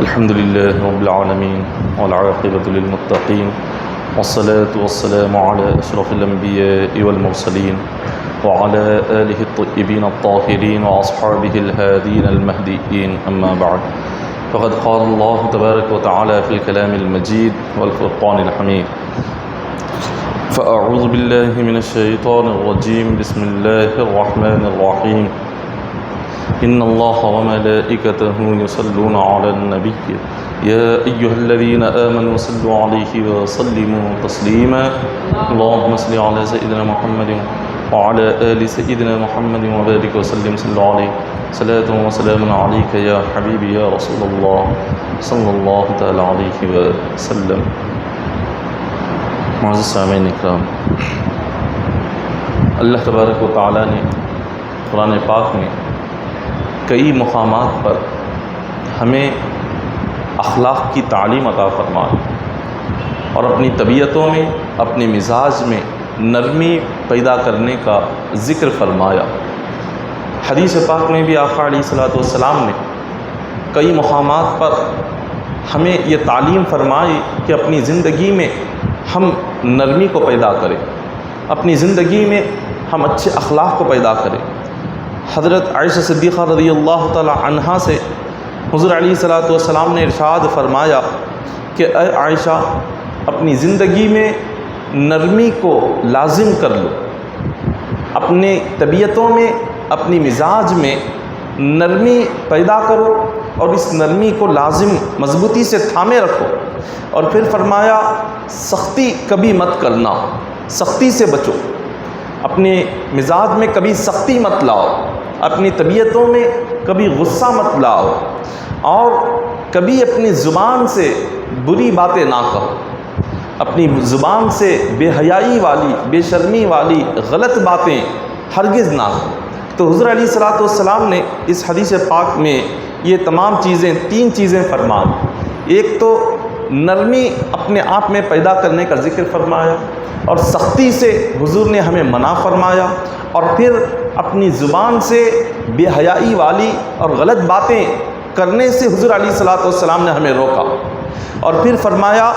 الحمد لله رب العالمين والعاقبة للمتقين والصلاة والسلام على أشرف الأنبياء والمرسلين وعلى آله الطيبين الطاهرين وأصحابه الهادين المهديين أما بعد فقد قال الله تبارك وتعالى في الكلام المجيد والفرقان الحميد فأعوذ بالله من الشيطان الرجيم بسم الله الرحمن الرحيم إن الله وملائكته يصلون على النبي يا أيها الذين آمنوا صلوا عليه وسلموا تسليما اللهم صل على سيدنا محمد وعلى آل سيدنا محمد وبارك وسلم صلى عليه صلاة وسلام عليك يا حبيبي يا رسول الله صلى الله تعالى عليه وسلم. معزز سامعین اکرام، اللہ تبارک و تعالیٰ نے قرآن پاک میں کئی مقامات پر ہمیں اخلاق کی تعلیم عطا فرمائی اور اپنی طبیعتوں میں، اپنے مزاج میں نرمی پیدا کرنے کا ذکر فرمایا. حدیث پاک میں بھی آقا علیہ الصلوۃ والسلام نے کئی مقامات پر ہمیں یہ تعلیم فرمائی کہ اپنی زندگی میں ہم نرمی کو پیدا کریں، اپنی زندگی میں ہم اچھے اخلاق کو پیدا کریں. حضرت عائشہ صدیقہ رضی اللہ تعالی عنہا سے حضور علیہ الصلوۃ والسلام نے ارشاد فرمایا کہ اے عائشہ، اپنی زندگی میں نرمی کو لازم کر لو، اپنے طبیعتوں میں، اپنی مزاج میں نرمی پیدا کرو اور اس نرمی کو لازم مضبوطی سے تھامے رکھو. اور پھر فرمایا سختی کبھی مت کرنا، سختی سے بچو، اپنے مزاج میں کبھی سختی مت لاؤ، اپنی طبیعتوں میں کبھی غصہ مت لاؤ، اور کبھی اپنی زبان سے بری باتیں نہ کہو، اپنی زبان سے بے حیائی والی، بے شرمی والی غلط باتیں ہرگز نہ کہو. تو حضور علیہ الصلوۃ والسلام نے اس حدیث پاک میں یہ تمام چیزیں، تین چیزیں فرمائی. ایک تو نرمی اپنے آپ میں پیدا کرنے کا ذکر فرمایا، اور سختی سے حضور نے ہمیں منع فرمایا، اور پھر اپنی زبان سے بے حیائی والی اور غلط باتیں کرنے سے حضور علیہ الصلوۃ والسلام نے ہمیں روکا. اور پھر فرمایا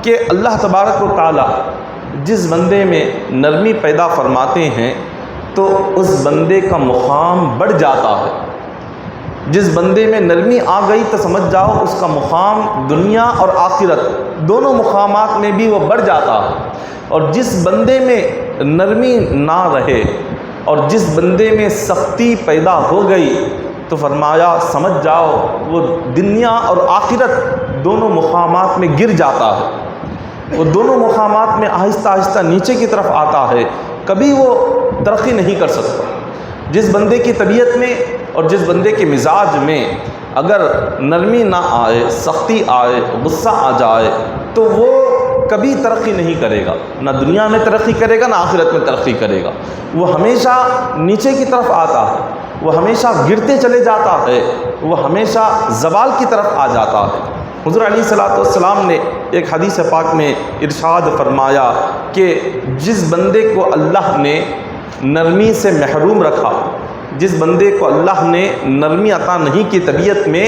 کہ اللہ تبارک و تعالی جس بندے میں نرمی پیدا فرماتے ہیں تو اس بندے کا مقام بڑھ جاتا ہے. جس بندے میں نرمی آ گئی تو سمجھ جاؤ اس کا مقام دنیا اور آخرت دونوں مقامات میں بھی وہ بڑھ جاتا ہے. اور جس بندے میں نرمی نہ رہے اور جس بندے میں سختی پیدا ہو گئی تو فرمایا سمجھ جاؤ وہ دنیا اور آخرت دونوں مقامات میں گر جاتا ہے، وہ دونوں مقامات میں آہستہ آہستہ نیچے کی طرف آتا ہے، کبھی وہ ترقی نہیں کر سکتا. جس بندے کی طبیعت میں اور جس بندے کے مزاج میں اگر نرمی نہ آئے، سختی آئے، غصہ آ جائے تو وہ کبھی ترقی نہیں کرے گا، نہ دنیا میں ترقی کرے گا نہ آخرت میں ترقی کرے گا. وہ ہمیشہ نیچے کی طرف آتا ہے، وہ ہمیشہ گرتے چلے جاتا ہے، وہ ہمیشہ زوال کی طرف آ جاتا ہے. حضور علیہ الصلوۃ والسلام نے ایک حدیث پاک میں ارشاد فرمایا کہ جس بندے کو اللہ نے نرمی سے محروم رکھا، جس بندے کو اللہ نے نرمی عطا نہیں کی طبیعت میں،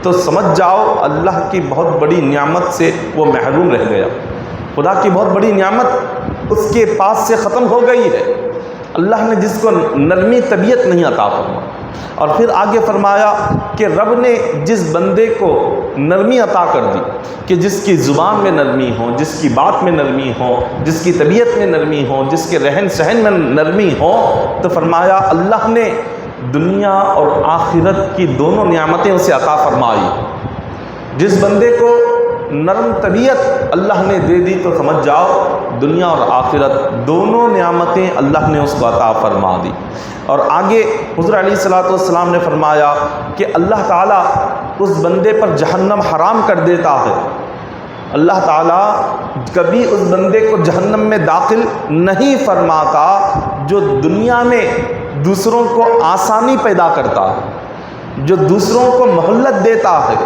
تو سمجھ جاؤ اللہ کی بہت بڑی نعمت سے وہ محروم رہ گیا. خدا کی بہت بڑی نعمت اس کے پاس سے ختم ہو گئی ہے. اللہ نے جس کو نرمی طبیعت نہیں عطا فرمائی. اور پھر آگے فرمایا کہ رب نے جس بندے کو نرمی عطا کر دی کہ جس کی زبان میں نرمی ہو، جس کی بات میں نرمی ہو، جس کی طبیعت میں نرمی ہو، جس کے رہن سہن میں نرمی ہو، تو فرمایا اللہ نے دنیا اور آخرت کی دونوں نعمتیں اسے عطا فرمائی. جس بندے کو نرم طبیعت اللہ نے دے دی تو سمجھ جاؤ دنیا اور آخرت دونوں نعمتیں اللہ نے اس کو عطا فرما دی. اور آگے حضور علیہ الصلوۃ والسلام نے فرمایا کہ اللہ تعالیٰ اس بندے پر جہنم حرام کر دیتا ہے. اللہ تعالیٰ کبھی اس بندے کو جہنم میں داخل نہیں فرماتا جو دنیا میں دوسروں کو آسانی پیدا کرتا ہے، جو دوسروں کو مہلت دیتا ہے،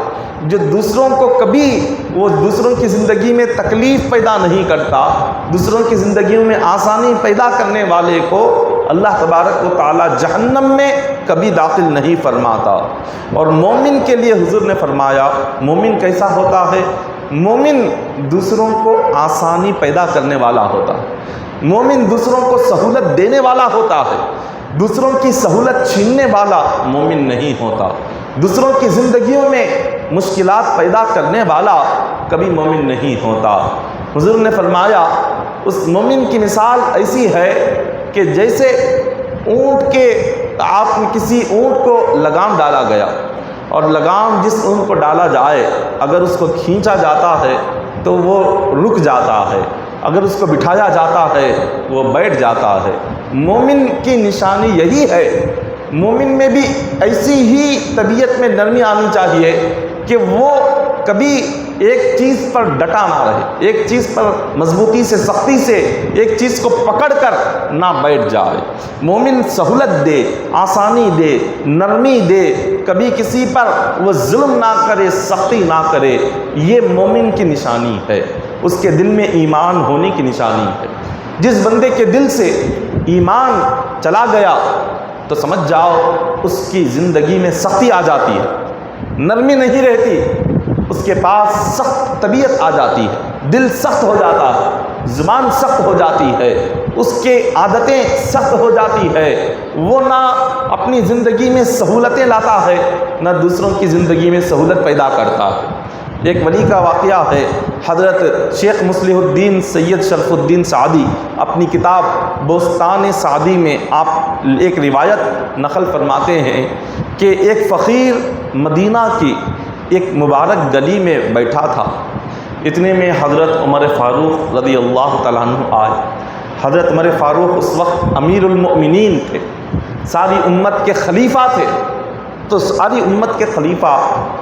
جو دوسروں کو کبھی وہ دوسروں کی زندگی میں تکلیف پیدا نہیں کرتا، دوسروں کی زندگیوں میں آسانی پیدا کرنے والے کو اللہ تبارک و تعالی جہنم میں کبھی داخل نہیں فرماتا۔ اور مومن کے لیے حضور نے فرمایا مومن کیسا ہوتا ہے؟ مومن دوسروں کو آسانی پیدا کرنے والا ہوتا ہے، مومن دوسروں کو سہولت دینے والا ہوتا ہے، دوسروں کی سہولت چھیننے والا مومن نہیں ہوتا، دوسروں کی زندگیوں میں مشکلات پیدا کرنے والا کبھی مومن نہیں ہوتا۔ حضور نے فرمایا اس مومن کی مثال ایسی ہے کہ جیسے اونٹ کے آپ میں کسی اونٹ کو لگام ڈالا گیا، اور لگام جس اونٹ کو ڈالا جائے اگر اس کو کھینچا جاتا ہے تو وہ رک جاتا ہے، اگر اس کو بٹھایا جاتا ہے وہ بیٹھ جاتا ہے۔ مومن کی نشانی یہی ہے، مومن میں بھی ایسی ہی طبیعت میں نرمی آنی چاہیے کہ وہ کبھی ایک چیز پر ڈٹا نہ رہے، ایک چیز پر مضبوطی سے سختی سے ایک چیز کو پکڑ کر نہ بیٹھ جائے۔ مومن سہولت دے، آسانی دے، نرمی دے، کبھی کسی پر وہ ظلم نہ کرے، سختی نہ کرے، یہ مومن کی نشانی ہے، اس کے دل میں ایمان ہونے کی نشانی ہے۔ جس بندے کے دل سے ایمان چلا گیا تو سمجھ جاؤ اس کی زندگی میں سختی آ جاتی ہے، نرمی نہیں رہتی، اس کے پاس سخت طبیعت آ جاتی ہے، دل سخت ہو جاتا ہے، زبان سخت ہو جاتی ہے، اس کے عادتیں سخت ہو جاتی ہے، وہ نہ اپنی زندگی میں سہولتیں لاتا ہے نہ دوسروں کی زندگی میں سہولت پیدا کرتا ہے۔ ایک ولی کا واقعہ ہے، حضرت شیخ مصلح الدین سید شرف الدین سعدی اپنی کتاب بستان سعدی میں آپ ایک روایت نقل فرماتے ہیں کہ ایک فقیر مدینہ کی ایک مبارک گلی میں بیٹھا تھا، اتنے میں حضرت عمر فاروق رضی اللہ تعالیٰ عنہ آئے۔ حضرت عمر فاروق اس وقت امیر المؤمنین تھے، ساری امت کے خلیفہ تھے، تو ساری امت کے خلیفہ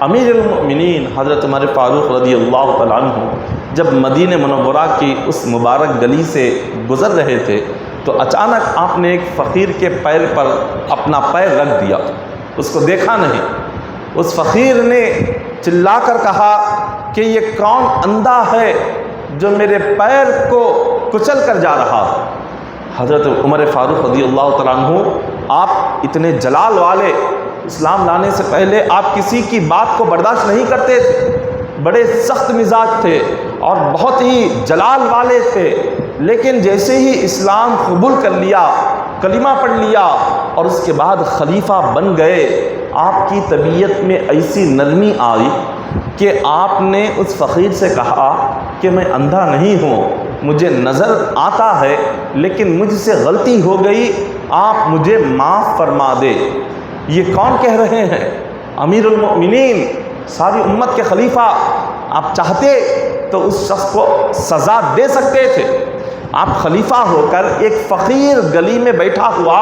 امیر المؤمنین حضرت عمر فاروق رضی اللہ تعالیٰ عنہ جب مدینہ منورہ کی اس مبارک گلی سے گزر رہے تھے تو اچانک آپ نے ایک فقیر کے پیر پر اپنا پیر رکھ دیا، اس کو دیکھا نہیں۔ اس فقیر نے چلا کر کہا کہ یہ کون اندھا ہے جو میرے پیر کو کچل کر جا رہا ہے؟ حضرت عمر فاروق رضی اللہ تعالیٰ عنہ آپ اتنے جلال والے، اسلام لانے سے پہلے آپ کسی کی بات کو برداشت نہیں کرتے تھے، بڑے سخت مزاج تھے اور بہت ہی جلال والے تھے، لیکن جیسے ہی اسلام قبول کر لیا، کلمہ پڑھ لیا اور اس کے بعد خلیفہ بن گئے، آپ کی طبیعت میں ایسی نرمی آئی کہ آپ نے اس فقیر سے کہا کہ میں اندھا نہیں ہوں، مجھے نظر آتا ہے لیکن مجھ سے غلطی ہو گئی، آپ مجھے معاف فرما دے۔ یہ کون کہہ رہے ہیں؟ امیر المؤمنین، ساری امت کے خلیفہ۔ آپ چاہتے تو اس شخص کو سزا دے سکتے تھے، آپ خلیفہ ہو کر ایک فقیر گلی میں بیٹھا ہوا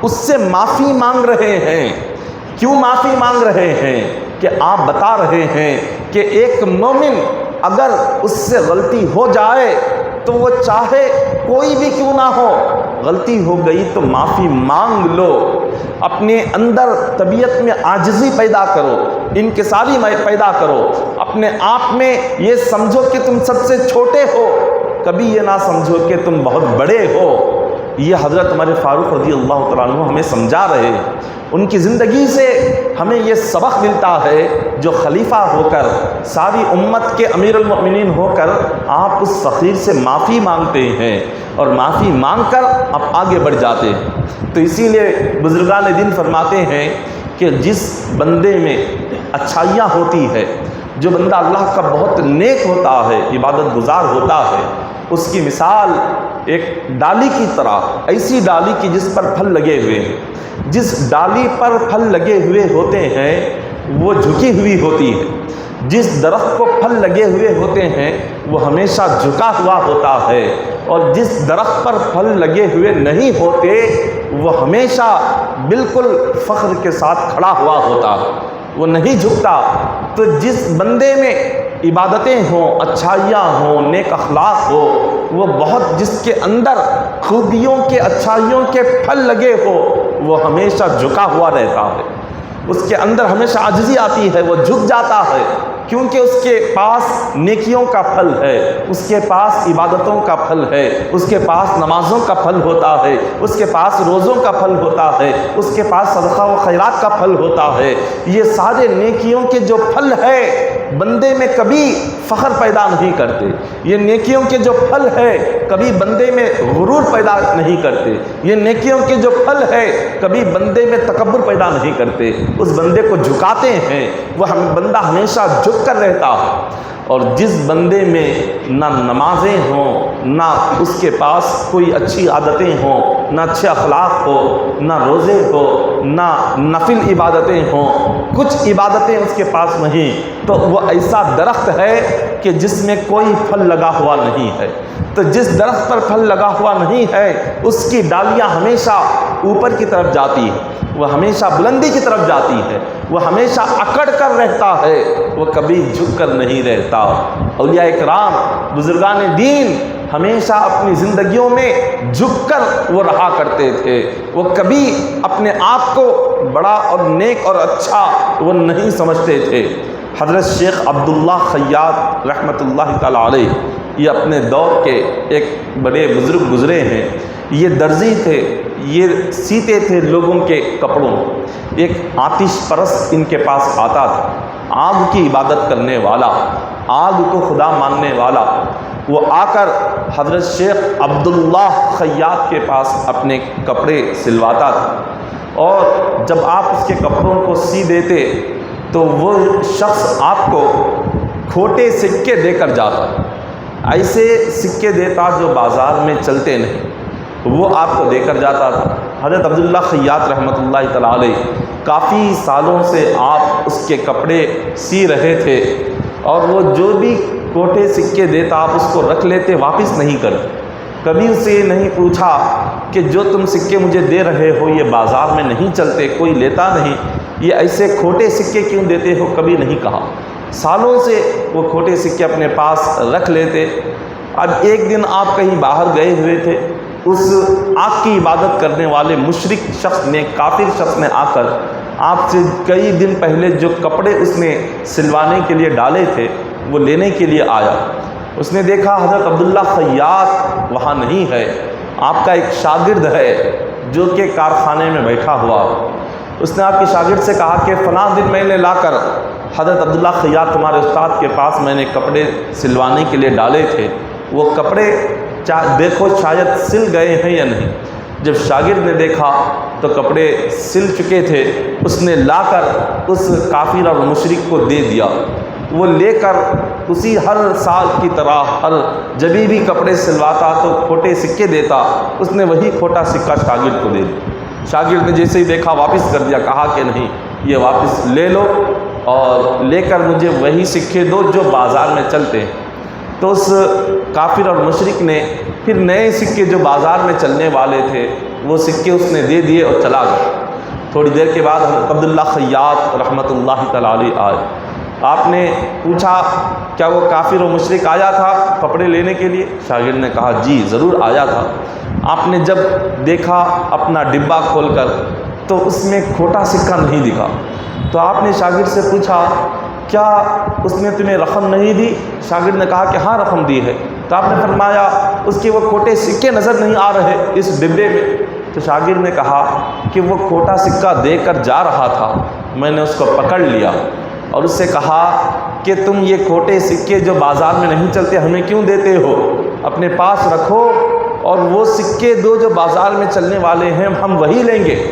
اس سے معافی مانگ رہے ہیں۔ کیوں معافی مانگ رہے ہیں؟ کہ آپ بتا رہے ہیں کہ ایک مومن اگر اس سے غلطی ہو جائے تو وہ چاہے کوئی بھی کیوں نہ ہو، غلطی ہو گئی تو معافی مانگ لو، اپنے اندر طبیعت میں عاجزی پیدا کرو، انکساری پیدا کرو، اپنے آپ میں یہ سمجھو کہ تم سب سے چھوٹے ہو، کبھی یہ نہ سمجھو کہ تم بہت بڑے ہو۔ یہ حضرت عمر فاروق رضی اللہ تعالیٰ عنہ ہمیں سمجھا رہے ہیں، ان کی زندگی سے ہمیں یہ سبق ملتا ہے، جو خلیفہ ہو کر ساری امت کے امیر المؤمنین ہو کر آپ اس فقیر سے معافی مانگتے ہیں اور معافی مانگ کر آپ آگے بڑھ جاتے ہیں۔ تو اسی لیے بزرگان دین فرماتے ہیں کہ جس بندے میں اچھائیاں ہوتی ہے، جو بندہ اللہ کا بہت نیک ہوتا ہے، عبادت گزار ہوتا ہے، اس کی مثال ایک ڈالی کی طرح، ایسی ڈالی کی جس پر پھل لگے ہوئے ہیں۔ جس ڈالی پر پھل لگے ہوئے ہوتے ہیں وہ جھکی ہوئی ہوتی ہے، جس درخت کو پھل لگے ہوئے ہوتے ہیں وہ ہمیشہ جھکا ہوا ہوتا ہے، اور جس درخت پر پھل لگے ہوئے نہیں ہوتے وہ ہمیشہ بالکل فخر کے ساتھ کھڑا ہوا ہوتا ہے، وہ نہیں جھکتا۔ تو جس بندے میں عبادتیں ہوں، اچھائیاں ہوں، نیک اخلاق ہو، وہ بہت جس کے اندر خوبیوں کے، اچھائیوں کے پھل لگے ہو، وہ ہمیشہ جھکا ہوا رہتا ہے، اس کے اندر ہمیشہ عاجزی آتی ہے، وہ جھک جاتا ہے، کیونکہ اس کے پاس نیکیوں کا پھل ہے، اس کے پاس عبادتوں کا پھل ہے، اس کے پاس نمازوں کا پھل ہوتا ہے، اس کے پاس روزوں کا پھل ہوتا ہے، اس کے پاس صدقہ و خیرات کا پھل ہوتا ہے۔ یہ سارے نیکیوں کے جو پھل ہے بندے میں کبھی فخر پیدا نہیں کرتے، یہ نیکیوں کے جو پھل ہے کبھی بندے میں غرور پیدا نہیں کرتے، یہ نیکیوں کے جو پھل ہے کبھی بندے میں تکبر پیدا نہیں کرتے، اس بندے کو جھکاتے ہیں، وہ بندہ ہمیشہ جھک کر رہتا ہے۔ اور جس بندے میں نہ نمازیں ہوں، نہ اس کے پاس کوئی اچھی عادتیں ہوں، نہ اچھے اخلاق ہو، نہ روزے ہو، نہ نفل عبادتیں ہوں، کچھ عبادتیں اس کے پاس نہیں، تو وہ ایسا درخت ہے کہ جس میں کوئی پھل لگا ہوا نہیں ہے۔ تو جس درخت پر پھل لگا ہوا نہیں ہے اس کی ڈالیاں ہمیشہ اوپر کی طرف جاتی ہے، وہ ہمیشہ بلندی کی طرف جاتی ہے، وہ ہمیشہ اکڑ کر رہتا ہے، وہ کبھی جھک کر نہیں رہتا۔ اولیاء اکرام، بزرگان دین ہمیشہ اپنی زندگیوں میں جھک کر وہ رہا کرتے تھے، وہ کبھی اپنے آپ کو بڑا اور نیک اور اچھا وہ نہیں سمجھتے تھے۔ حضرت شیخ عبداللہ خیاط رحمۃ اللہ تعالی علیہ، یہ اپنے دور کے ایک بڑے بزرگ گزرے ہیں، یہ درزی تھے، یہ سیتے تھے لوگوں کے کپڑوں۔ ایک آتش پرست ان کے پاس آتا تھا، آگ کی عبادت کرنے والا، آگ کو خدا ماننے والا، وہ آ کر حضرت شیخ عبداللہ خیاط کے پاس اپنے کپڑے سلواتا تھا، اور جب آپ اس کے کپڑوں کو سی دیتے تو وہ شخص آپ کو کھوٹے سکے دے کر جاتا، ایسے سکے دیتا جو بازار میں چلتے نہیں، وہ آپ کو دے کر جاتا تھا۔ حضرت عبداللہ خیاط رحمۃ اللہ تعالی علیہ کافی سالوں سے آپ اس کے کپڑے سی رہے تھے، اور وہ جو بھی کھوٹے سکے دیتا آپ اس کو رکھ لیتے، واپس نہیں کرتے۔ کبھی اسے یہ نہیں پوچھا کہ جو تم سکے مجھے دے رہے ہو یہ بازار میں نہیں چلتے، کوئی لیتا نہیں، یہ ایسے کھوٹے سکے کیوں دیتے ہو، کبھی نہیں کہا۔ سالوں سے وہ کھوٹے سکے اپنے پاس رکھ لیتے۔ اب ایک دن آپ کہیں باہر گئے ہوئے تھے، اس آگ کی عبادت کرنے والے مشرک شخص نے، کافر شخص نے آ کر آپ سے کئی دن پہلے جو کپڑے اس نے سلوانے کے لیے ڈالے تھے وہ لینے کے لیے آیا۔ اس نے دیکھا حضرت عبداللہ خیاط وہاں نہیں ہے، آپ کا ایک شاگرد ہے جو کہ کارخانے میں بیٹھا ہوا۔ اس نے آپ کے شاگرد سے کہا کہ فلاں دن میں نے لا کر حضرت عبداللہ خیاط تمہارے استاد کے پاس میں نے کپڑے سلوانے کے لیے ڈالے تھے، وہ کپڑے دیکھو شاید سل گئے ہیں یا نہیں۔ جب شاگرد نے دیکھا تو کپڑے سل چکے تھے، اس نے لا کر اس کافر اور مشرک کو دے دیا۔ وہ لے کر اسی ہر سال کی طرح ہر جبھی بھی کپڑے سلواتا تو کھوٹے سکے دیتا، اس نے وہی کھوٹا سکہ شاگرد کو دے دیا۔ شاگرد نے جیسے ہی دیکھا واپس کر دیا، کہا کہ نہیں، یہ واپس لے لو اور لے کر مجھے وہی سکے دو جو بازار میں چلتے ہیں۔ تو اس کافر اور مشرک نے پھر نئے سکے جو بازار میں چلنے والے تھے وہ سکے اس نے دے دیے اور چلا گیا۔ تھوڑی دیر کے بعد حضرت عبداللہ خیاط رحمۃ اللہ تعالی علیہ آئے۔ آپ نے پوچھا کیا وہ کافر و مشرک آیا تھا کپڑے لینے کے لیے؟ شاگرد نے کہا جی ضرور آیا تھا۔ آپ نے جب دیکھا اپنا ڈبہ کھول کر تو اس میں کھوٹا سکہ نہیں دکھا، تو آپ نے شاگرد سے پوچھا کیا اس نے تمہیں رقم نہیں دی؟ شاگرد نے کہا کہ ہاں رقم دی ہے۔ تو آپ نے فرمایا اس کے وہ کھوٹے سکے نظر نہیں آ رہے اس ڈبے میں؟ تو شاگرد نے کہا کہ وہ کھوٹا سکہ دے کر جا رہا تھا، میں نے اس کو پکڑ لیا اور اس سے کہا کہ تم یہ کھوٹے سکے جو بازار میں نہیں چلتے ہمیں کیوں دیتے ہو، اپنے پاس رکھو اور وہ سکے دو جو بازار میں چلنے والے ہیں ہم وہی لیں گے۔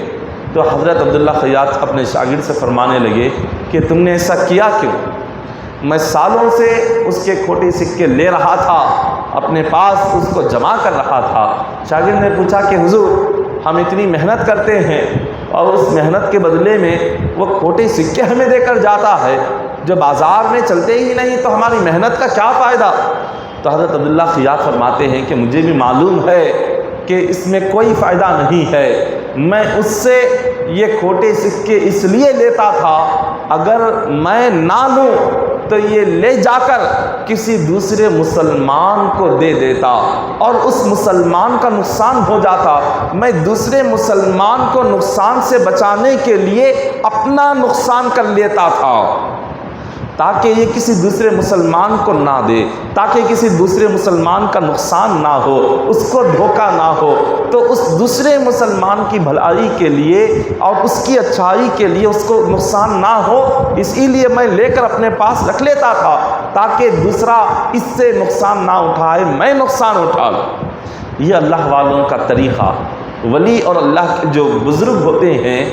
تو حضرت عبداللہ خیاط اپنے شاگرد سے فرمانے لگے کہ تم نے ایسا کیا کیوں؟ میں سالوں سے اس کے کھوٹے سکے لے رہا تھا، اپنے پاس اس کو جمع کر رہا تھا۔ شاگرد نے پوچھا کہ حضور ہم اتنی محنت کرتے ہیں اور اس محنت کے بدلے میں وہ کھوٹے سکے ہمیں دے کر جاتا ہے جو بازار میں چلتے ہی نہیں، تو ہماری محنت کا کیا فائدہ؟ تو حضرت عبداللہ خیاط فرماتے ہیں کہ مجھے بھی معلوم ہے کہ اس میں کوئی فائدہ نہیں ہے، میں اس سے یہ کھوٹے سکے اس لیے لیتا تھا اگر میں نہ لوں تو یہ لے جا کر کسی دوسرے مسلمان کو دے دیتا اور اس مسلمان کا نقصان ہو جاتا، میں دوسرے مسلمان کو نقصان سے بچانے کے لیے اپنا نقصان کر لیتا تھا۔ تاکہ یہ کسی دوسرے مسلمان کو نہ دے، تاکہ کسی دوسرے مسلمان کا نقصان نہ ہو، اس کو دھوکہ نہ ہو، تو اس دوسرے مسلمان کی بھلائی کے لیے اور اس کی اچھائی کے لیے اس کو نقصان نہ ہو، اسی لیے میں لے کر اپنے پاس رکھ لیتا تھا تاکہ دوسرا اس سے نقصان نہ اٹھائے، میں نقصان اٹھا لوں۔ یہ اللہ والوں کا طریقہ۔ ولی اور اللہ کے جو بزرگ ہوتے ہیں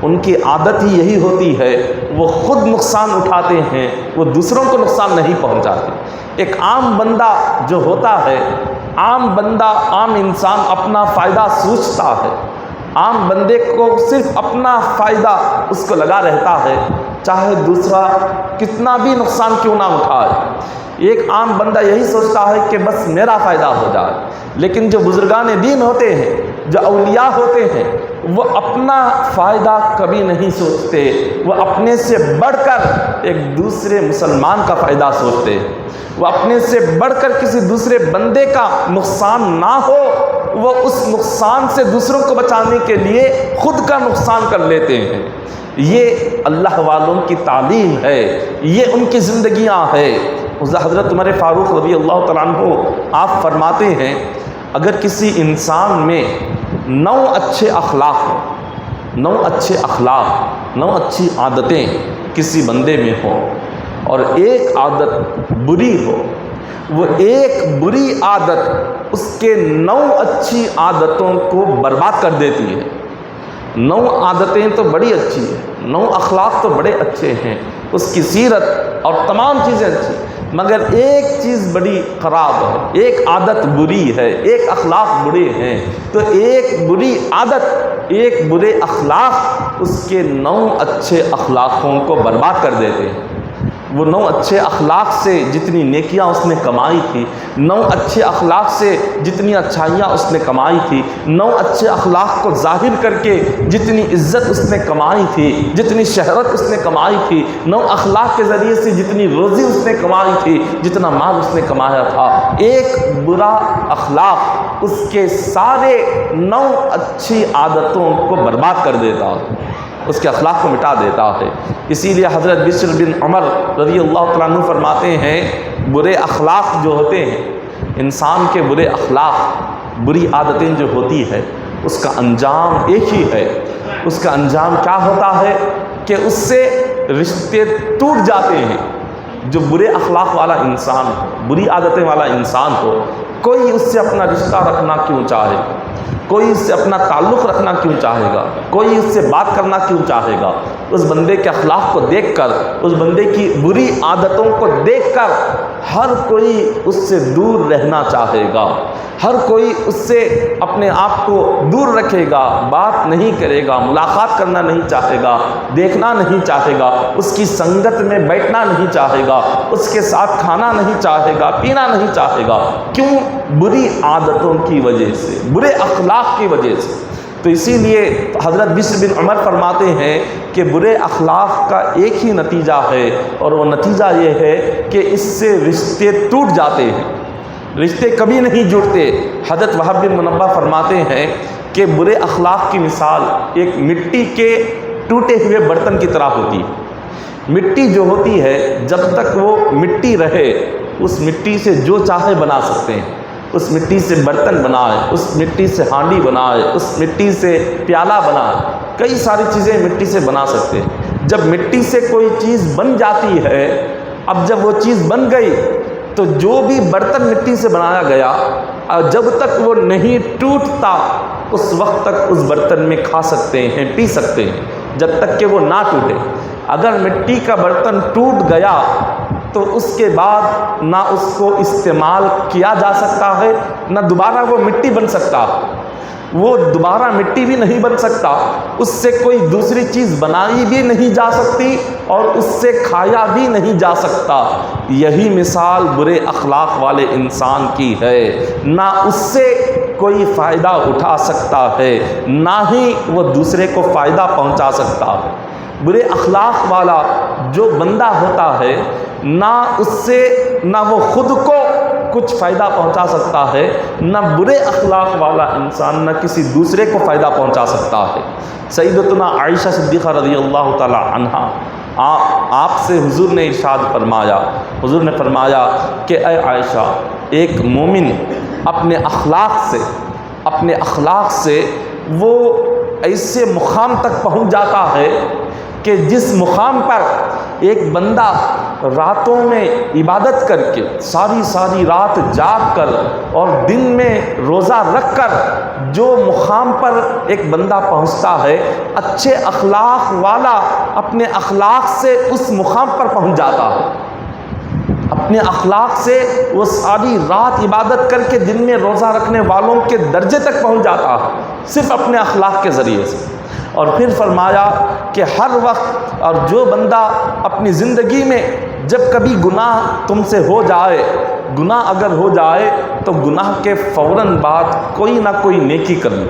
ان کی عادت ہی یہی ہوتی ہے، وہ خود نقصان اٹھاتے ہیں، وہ دوسروں کو نقصان نہیں پہنچاتے۔ ایک عام بندہ جو ہوتا ہے، عام بندہ، عام انسان اپنا فائدہ سوچتا ہے، عام بندے کو صرف اپنا فائدہ اس کو لگا رہتا ہے، چاہے دوسرا کتنا بھی نقصان کیوں نہ اٹھائے۔ ایک عام بندہ یہی سوچتا ہے کہ بس میرا فائدہ ہو جائے، لیکن جو بزرگان دین ہوتے ہیں، جو اولیاء ہوتے ہیں، وہ اپنا فائدہ کبھی نہیں سوچتے، وہ اپنے سے بڑھ کر ایک دوسرے مسلمان کا فائدہ سوچتے ہیں، وہ اپنے سے بڑھ کر کسی دوسرے بندے کا نقصان نہ ہو، وہ اس نقصان سے دوسروں کو بچانے کے لیے خود کا نقصان کر لیتے ہیں۔ یہ اللہ والوں کی تعلیم ہے، یہ ان کی زندگیاں ہے۔ حضرت عمر فاروق رضی اللہ تعالیٰ عنہ آپ فرماتے ہیں، اگر کسی انسان میں 9 اچھے اخلاق ہوں، 9 اچھے اخلاق، 9 اچھی عادتیں کسی بندے میں ہوں اور ایک عادت بری ہو، وہ ایک بری عادت اس کے 9 اچھی عادتوں کو برباد کر دیتی ہے۔ 9 عادتیں تو بڑی اچھی ہیں، 9 اخلاق تو بڑے اچھے ہیں، اس کی سیرت اور تمام چیزیں اچھی، مگر ایک چیز بڑی خراب ہے، ایک عادت بری ہے، ایک اخلاق برے ہیں، تو ایک بری عادت، ایک برے اخلاق اس کے 9 اچھے اخلاقوں کو برباد کر دیتے ہیں۔ وہ 9 اچھے اخلاق سے جتنی نیکیاں اس نے کمائی تھی، 9 اچھے اخلاق سے جتنی اچھائیاں اس نے کمائی تھی، 9 اچھے اخلاق کو ظاہر کر کے جتنی عزت اس نے کمائی تھی، جتنی شہرت اس نے کمائی تھی، 9 اخلاق کے ذریعے سے جتنی روزی اس نے کمائی تھی، جتنا مال اس نے کمایا تھا، ایک برا اخلاق اس کے سارے 9 اچھی عادتوں کو برباد کر دیتا ہے، اس کے اخلاق کو مٹا دیتا ہے۔ اسی لیے حضرت بشر بن عمر رضی اللہ تعالیٰ عنہ فرماتے ہیں، برے اخلاق جو ہوتے ہیں، انسان کے برے اخلاق، بری عادتیں جو ہوتی ہے، اس کا انجام ایک ہی ہے۔ اس کا انجام کیا ہوتا ہے کہ اس سے رشتے ٹوٹ جاتے ہیں۔ جو برے اخلاق والا انسان ہو، بری عادتیں والا انسان ہو، کوئی اس سے اپنا رشتہ رکھنا کیوں چاہے، کوئی اس سے اپنا تعلق رکھنا کیوں چاہے گا، کوئی اس سے بات کرنا کیوں چاہے گا؟ اس بندے کے اخلاق کو دیکھ کر، اس بندے کی بری عادتوں کو دیکھ کر ہر کوئی اس سے دور رہنا چاہے گا، ہر کوئی اس سے اپنے آپ کو دور رکھے گا، بات نہیں کرے گا، ملاقات کرنا نہیں چاہے گا، دیکھنا نہیں چاہے گا، اس کی سنگت میں بیٹھنا نہیں چاہے گا، اس کے ساتھ کھانا نہیں چاہے گا، پینا نہیں چاہے گا۔ کیوں؟ بری عادتوں کی وجہ سے، برے اخلاق کی وجہ سے۔ تو اسی لیے حضرت بشر بن عمر فرماتے ہیں کہ برے اخلاق کا ایک ہی نتیجہ ہے، اور وہ نتیجہ یہ ہے کہ اس سے رشتے ٹوٹ جاتے ہیں، رشتے کبھی نہیں جڑتے۔ حضرت وہب بن منبہ فرماتے ہیں کہ برے اخلاق کی مثال ایک مٹی کے ٹوٹے ہوئے برتن کی طرح ہوتی ہے۔ مٹی جو ہوتی ہے، جب تک وہ مٹی رہے، اس مٹی سے جو چاہے بنا سکتے ہیں، اس مٹی سے برتن بنائے، اس مٹی سے ہانڈی بنائے، اس مٹی سے پیالہ بنائے، کئی ساری چیزیں مٹی سے بنا سکتے ہیں۔ جب مٹی سے کوئی چیز بن جاتی ہے، اب جب وہ چیز بن گئی تو جو بھی برتن مٹی سے بنایا گیا، جب تک وہ نہیں ٹوٹتا اس وقت تک اس برتن میں کھا سکتے ہیں، پی سکتے ہیں، جب تک کہ وہ نہ ٹوٹے۔ اگر مٹی کا برتن ٹوٹ گیا تو اس کے بعد نہ اس کو استعمال کیا جا سکتا ہے، نہ دوبارہ وہ مٹی بن سکتا، وہ دوبارہ مٹی بھی نہیں بن سکتا، اس سے کوئی دوسری چیز بنائی بھی نہیں جا سکتی اور اس سے کھایا بھی نہیں جا سکتا۔ یہی مثال برے اخلاق والے انسان کی ہے، نہ اس سے کوئی فائدہ اٹھا سکتا ہے، نہ ہی وہ دوسرے کو فائدہ پہنچا سکتا ہے۔ برے اخلاق والا جو بندہ ہوتا ہے، نہ اس سے نہ وہ خود کو کچھ فائدہ پہنچا سکتا ہے، نہ برے اخلاق والا انسان نہ کسی دوسرے کو فائدہ پہنچا سکتا ہے۔ سیدتنا عائشہ صدیقہ رضی اللہ تعالی عنہا آپ سے حضور نے ارشاد فرمایا، حضور نے فرمایا کہ اے عائشہ، ایک مومن اپنے اخلاق سے وہ ایسے مقام تک پہنچ جاتا ہے کہ جس مقام پر ایک بندہ راتوں میں عبادت کر کے ساری رات جاگ کر اور دن میں روزہ رکھ کر جو مقام پر ایک بندہ پہنچتا ہے، اچھے اخلاق والا اپنے اخلاق سے اس مقام پر پہنچ جاتا ہے۔ اپنے اخلاق سے وہ ساری رات عبادت کر کے دن میں روزہ رکھنے والوں کے درجے تک پہنچ جاتا ہے، صرف اپنے اخلاق کے ذریعے سے۔ اور پھر فرمایا کہ ہر وقت اور جو بندہ اپنی زندگی میں جب کبھی گناہ تم سے ہو جائے، گناہ اگر ہو جائے تو گناہ کے فوراً بعد کوئی نہ کوئی نیکی کر لو۔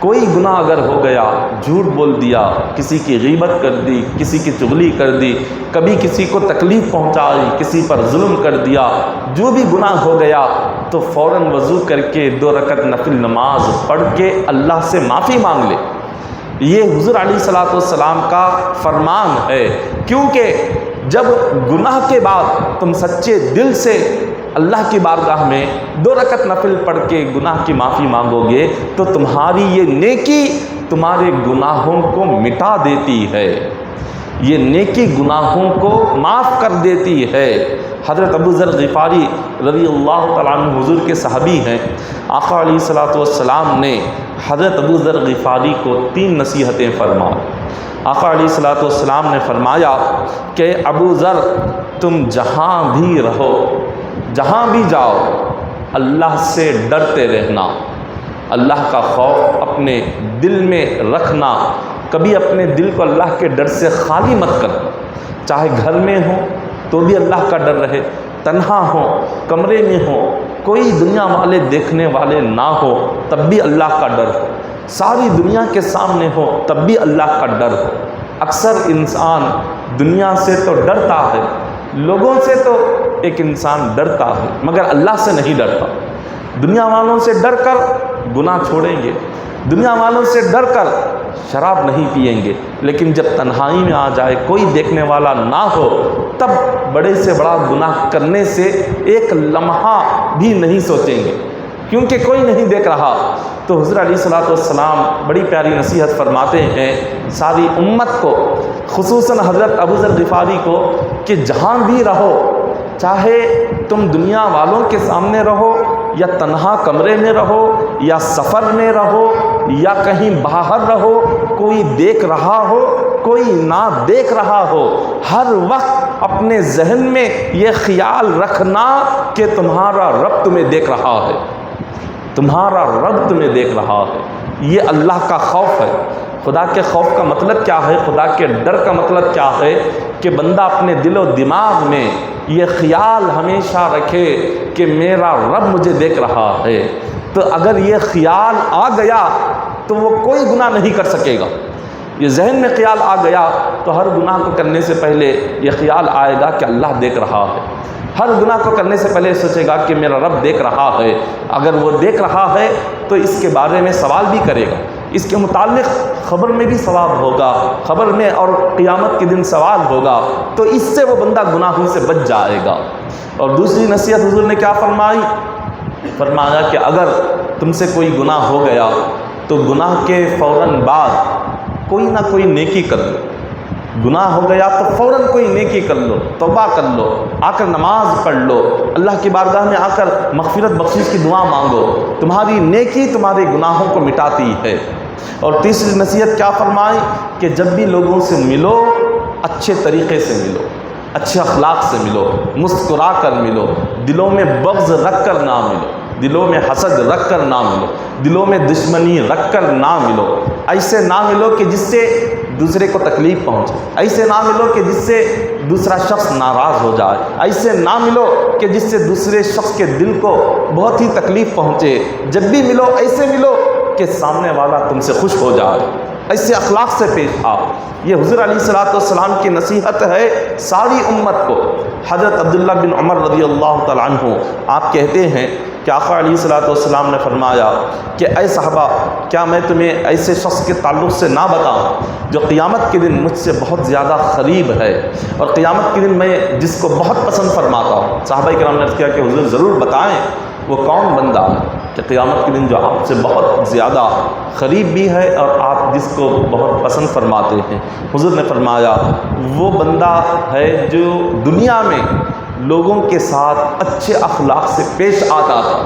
کوئی گناہ اگر ہو گیا، جھوٹ بول دیا، کسی کی غیبت کر دی، کسی کی چغلی کر دی، کبھی کسی کو تکلیف پہنچائی، کسی پر ظلم کر دیا، جو بھی گناہ ہو گیا تو فوراً وضو کر کے 2 رکعت نفل نماز پڑھ کے اللہ سے معافی مانگ لے۔ یہ حضور علیہ الصلوۃ والسلام کا فرمان ہے، کیونکہ جب گناہ کے بعد تم سچے دل سے اللہ کی بارگاہ میں 2 رکعت نفل پڑھ کے گناہ کی معافی مانگو گے تو تمہاری یہ نیکی تمہارے گناہوں کو مٹا دیتی ہے، یہ نیکی گناہوں کو معاف کر دیتی ہے۔ حضرت ابو ذر غفاری رضی اللہ تعالیٰ عنہ حضور کے صحابی ہیں۔ آقا علیہ الصلوۃ والسلام نے حضرت ابو ذر غفاری کو 3 نصیحتیں فرمائیں۔ آقا علیہ الصلوۃ والسلام نے فرمایا کہ ابو ذر، تم جہاں بھی رہو، جہاں بھی جاؤ، اللہ سے ڈرتے رہنا، اللہ کا خوف اپنے دل میں رکھنا، کبھی اپنے دل کو اللہ کے ڈر سے خالی مت کرنا، چاہے گھر میں ہو تو بھی اللہ کا ڈر رہے، تنہا ہو، کمرے میں ہو، کوئی دنیا والے دیکھنے والے نہ ہو تب بھی اللہ کا ڈر ہو، ساری دنیا کے سامنے ہو تب بھی اللہ کا ڈر ہو۔ اکثر انسان دنیا سے تو ڈرتا ہے، لوگوں سے تو ایک انسان ڈرتا ہے، مگر اللہ سے نہیں ڈرتا۔ دنیا والوں سے ڈر کر گناہ چھوڑیں گے، دنیا والوں سے ڈر کر شراب نہیں پئیں گے، لیکن جب تنہائی میں آ جائے، کوئی دیکھنے والا نہ ہو، تب بڑے سے بڑا گناہ کرنے سے ایک لمحہ بھی نہیں سوچیں گے، کیونکہ کوئی نہیں دیکھ رہا۔ تو حضرت علیہ الصلوۃ والسلام بڑی پیاری نصیحت فرماتے ہیں ساری امت کو، خصوصاً حضرت ابو ذر غفاری کو، کہ جہاں بھی رہو، چاہے تم دنیا والوں کے سامنے رہو یا تنہا کمرے میں رہو یا سفر میں رہو یا کہیں باہر رہو، کوئی دیکھ رہا ہو کوئی نہ دیکھ رہا ہو، ہر وقت اپنے ذہن میں یہ خیال رکھنا کہ تمہارا رب تمہیں دیکھ رہا ہے، تمہارا رب تمہیں دیکھ رہا ہے۔ یہ اللہ کا خوف ہے۔ خدا کے خوف کا مطلب کیا ہے؟ خدا کے ڈر کا مطلب کیا ہے؟ کہ بندہ اپنے دل و دماغ میں یہ خیال ہمیشہ رکھے کہ میرا رب مجھے دیکھ رہا ہے۔ تو اگر یہ خیال آ گیا تو وہ کوئی گناہ نہیں کر سکے گا۔ یہ ذہن میں خیال آ گیا تو ہر گناہ کو کرنے سے پہلے یہ خیال آئے گا کہ اللہ دیکھ رہا ہے۔ ہر گناہ کو کرنے سے پہلے سوچے گا کہ میرا رب دیکھ رہا ہے۔ اگر وہ دیکھ رہا ہے تو اس کے بارے میں سوال بھی کرے گا، اس کے متعلق خبر میں بھی ثواب ہوگا، خبر میں اور قیامت کے دن سوال ہوگا، تو اس سے وہ بندہ گناہوں سے بچ جائے گا۔ اور دوسری نصیحت حضور نے کیا فرمائی؟ فرمایا کہ اگر تم سے کوئی گناہ ہو گیا تو گناہ کے فوراً بعد کوئی نہ کوئی نیکی کر لو۔ گناہ ہو گیا تو فوراً کوئی نیکی کر لو، توبہ کر لو، آ کر نماز پڑھ لو، اللہ کی بارگاہ میں آ کر مغفرت بخشش کی دعا مانگو، تمہاری نیکی تمہارے گناہوں کو مٹاتی ہے۔ اور تیسری نصیحت کیا فرمائی؟ کہ جب بھی لوگوں سے ملو اچھے طریقے سے ملو، اچھے اخلاق سے ملو، مسکرا کر ملو، دلوں میں بغض رکھ کر نہ ملو، دلوں میں حسد رکھ کر نہ ملو، دلوں میں دشمنی رکھ کر نہ ملو۔ ایسے نہ ملو کہ جس سے دوسرے کو تکلیف پہنچے، ایسے نہ ملو کہ جس سے دوسرا شخص ناراض ہو جائے، ایسے نہ ملو کہ جس سے دوسرے شخص کے دل کو بہت ہی تکلیف پہنچے۔ جب بھی ملو ایسے ملو کہ سامنے والا تم سے خوش ہو جائے۔ ایسے اخلاق سے پیش آ۔ یہ حضور علیہ الصلوۃ والسلام کی نصیحت ہے ساری امت کو۔ حضرت عبداللہ بن عمر رضی اللہ تعالیٰ عنہ آپ کہتے ہیں کہ آقا علیہ الصلوۃ والسلام نے فرمایا کہ اے صحابہ، کیا میں تمہیں ایسے شخص کے تعلق سے نہ بتاؤں جو قیامت کے دن مجھ سے بہت زیادہ قریب ہے، اور قیامت کے دن میں جس کو بہت پسند فرماتا ہوں۔ صحابہ کرام نے عرض کیا کہ حضور ضرور بتائیں، وہ کون بندہ ہے کہ قیامت کے دن جو آپ سے بہت زیادہ قریب بھی ہے اور آپ جس کو بہت پسند فرماتے ہیں؟ حضور نے فرمایا وہ بندہ ہے جو دنیا میں لوگوں کے ساتھ اچھے اخلاق سے پیش آتا تھا،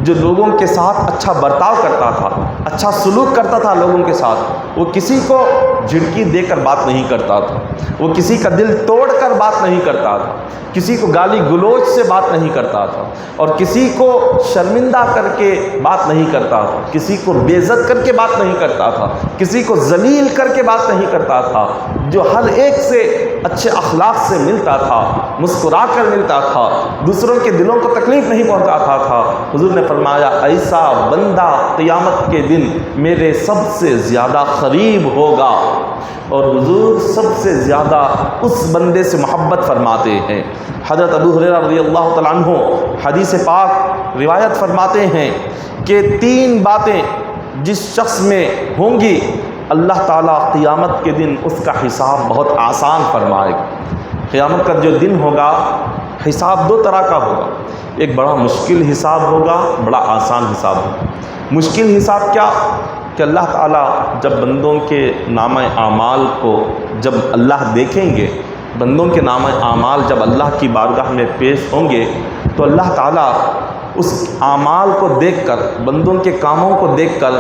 جو لوگوں کے ساتھ اچھا برتاؤ کرتا تھا، اچھا سلوک کرتا تھا لوگوں کے ساتھ۔ وہ کسی کو جھڑکی دے کر بات نہیں کرتا تھا، وہ کسی کا دل توڑ کر بات نہیں کرتا تھا، کسی کو گالی گلوچ سے بات نہیں کرتا تھا، اور کسی کو شرمندہ کر کے بات نہیں کرتا تھا، کسی کو بے عزت کر کے بات نہیں کرتا تھا، کسی کو ذلیل کر کے بات نہیں کرتا تھا، جو ہر ایک سے اچھے اخلاق سے ملتا تھا، مسکرا کر ملتا تھا، دوسروں کے دلوں کو تکلیف نہیں پہنچاتا تھا۔ حضور نے فرمایا ایسا بندہ قیامت کے دن میرے سب سے زیادہ قریب ہوگا، اور حضور سب سے زیادہ اس بندے سے محبت فرماتے ہیں۔ حضرت ابو ہریرہ رضی اللہ تعالیٰ عنہ حدیث پاک روایت فرماتے ہیں کہ 3 باتیں جس شخص میں ہوں گی اللہ تعالیٰ قیامت کے دن اس کا حساب بہت آسان فرمائے گا۔ قیامت کا جو دن ہوگا حساب 2 طرح کا ہوگا، ایک بڑا مشکل حساب ہوگا، بڑا آسان حساب ہوگا۔ مشکل حساب کیا کہ اللہ تعالیٰ جب بندوں کے نامہ اعمال کو جب اللہ دیکھیں گے، بندوں کے نامہ اعمال جب اللہ کی بارگاہ میں پیش ہوں گے تو اللہ تعالیٰ اس اعمال کو دیکھ کر، بندوں کے کاموں کو دیکھ کر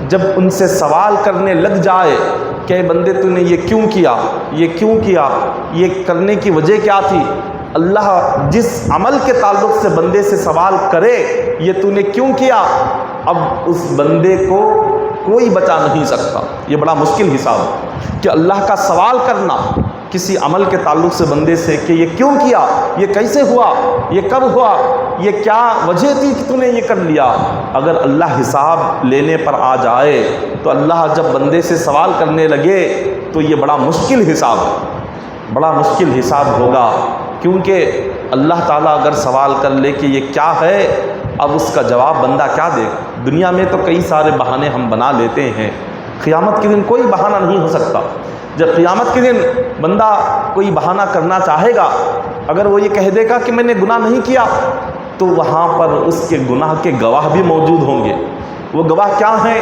جب ان سے سوال کرنے لگ جائے کہ اے بندے تو نے یہ کیوں کیا، یہ کیوں کیا، یہ کرنے کی وجہ کیا تھی، اللہ جس عمل کے تعلق سے بندے سے سوال کرے یہ تو نے کیوں کیا، اب اس بندے کو کوئی بچا نہیں سکتا۔ یہ بڑا مشکل حساب ہے کہ اللہ کا سوال کرنا کسی عمل کے تعلق سے بندے سے کہ یہ کیوں کیا، یہ کیسے ہوا، یہ کب ہوا، یہ کیا وجہ تھی کہ تو نے یہ کر لیا۔ اگر اللہ حساب لینے پر آ جائے تو اللہ جب بندے سے سوال کرنے لگے تو یہ بڑا مشکل حساب ہے، بڑا مشکل حساب ہوگا، کیونکہ اللہ تعالیٰ اگر سوال کر لے کہ یہ کیا ہے، اب اس کا جواب بندہ کیا دے گا؟ دنیا میں تو کئی سارے بہانے ہم بنا لیتے ہیں، قیامت کے دن کوئی بہانہ نہیں ہو سکتا۔ جب قیامت کے دن بندہ کوئی بہانہ کرنا چاہے گا، اگر وہ یہ کہہ دے گا کہ میں نے گناہ نہیں کیا، تو وہاں پر اس کے گناہ کے گواہ بھی موجود ہوں گے۔ وہ گواہ کیا ہیں؟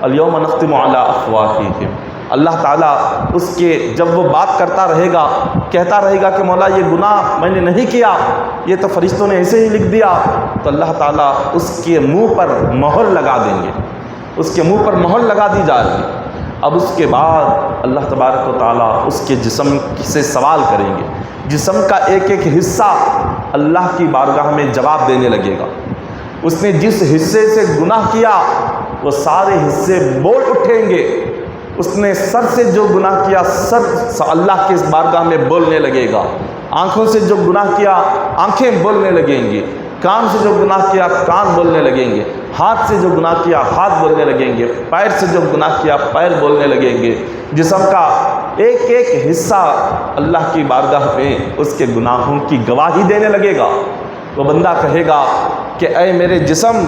الیوم نختم علی افواہہم۔ اللہ تعالیٰ اس کے جب وہ بات کرتا رہے گا، کہتا رہے گا کہ مولا یہ گناہ میں نے نہیں کیا، یہ تو فرشتوں نے ایسے ہی لکھ دیا، تو اللہ تعالیٰ اس کے منہ پر مہر لگا دیں گے، اس کے منہ پر مہر لگا دی جائے گی۔ اب اس کے بعد اللہ تبارک و تعالیٰ اس کے جسم سے سوال کریں گے، جسم کا ایک ایک حصہ اللہ کی بارگاہ میں جواب دینے لگے گا۔ اس نے جس حصے سے گناہ کیا وہ سارے حصے بول اٹھیں گے، اس نے سر سے جو گناہ کیا سر اللہ کے اس بارگاہ میں بولنے لگے گا، آنکھوں سے جو گناہ کیا آنکھیں بولنے لگیں گی، کان سے جو گناہ کیا کان بولنے لگیں گے، ہاتھ سے جو گناہ کیا ہاتھ بولنے لگیں گے، پیر سے جو گناہ کیا پیر بولنے لگیں گے۔ جسم کا ایک ایک حصہ اللہ کی بارگاہ میں اس کے گناہوں کی گواہی دینے لگے گا۔ وہ بندہ کہے گا کہ اے میرے جسم،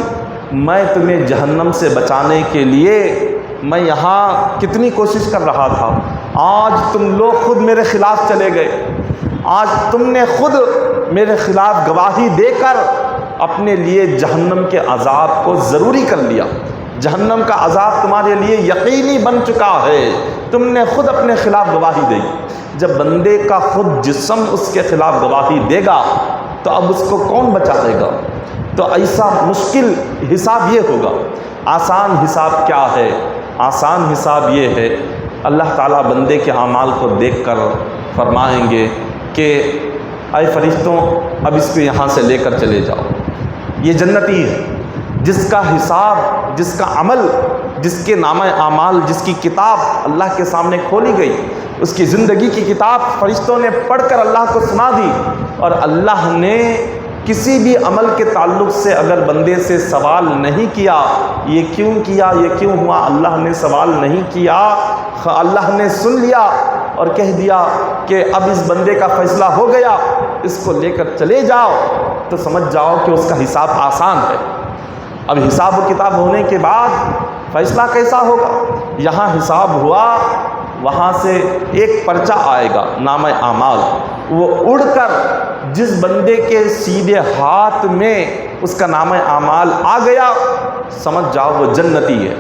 میں تمہیں جہنم سے بچانے کے لیے میں یہاں کتنی کوشش کر رہا تھا، آج تم لوگ خود میرے خلاف چلے گئے، آج تم نے خود میرے خلاف گواہی دے کر اپنے لیے جہنم کے عذاب کو ضروری کر لیا، جہنم کا عذاب تمہارے لیے یقینی بن چکا ہے، تم نے خود اپنے خلاف گواہی دی۔ جب بندے کا خود جسم اس کے خلاف گواہی دے گا تو اب اس کو کون بچائے گا؟ تو ایسا مشکل حساب یہ ہوگا۔ آسان حساب کیا ہے؟ آسان حساب یہ ہے، اللہ تعالیٰ بندے کے اعمال کو دیکھ کر فرمائیں گے کہ اے فرشتوں اب اس کو یہاں سے لے کر چلے جاؤ، یہ جنتی ہے جس کا حساب، جس کا عمل، جس کے نامہ اعمال، جس کی کتاب اللہ کے سامنے کھولی گئی، اس کی زندگی کی کتاب فرشتوں نے پڑھ کر اللہ کو سنا دی، اور اللہ نے کسی بھی عمل کے تعلق سے اگر بندے سے سوال نہیں کیا، یہ کیوں ہوا، اللہ نے سوال نہیں کیا، اللہ نے سن لیا اور کہہ دیا کہ اب اس بندے کا فیصلہ ہو گیا، اس کو لے کر چلے جاؤ، تو سمجھ جاؤ کہ اس کا حساب آسان ہے۔ اب حساب و کتاب ہونے کے بعد فیصلہ کیسا ہوگا؟ یہاں حساب ہوا، وہاں سے ایک پرچہ آئے گا، نامہ اعمال، وہ اڑ کر جس بندے کے سیدھے ہاتھ میں اس کا نامہ اعمال آ گیا، سمجھ جاؤ وہ جنتی ہے،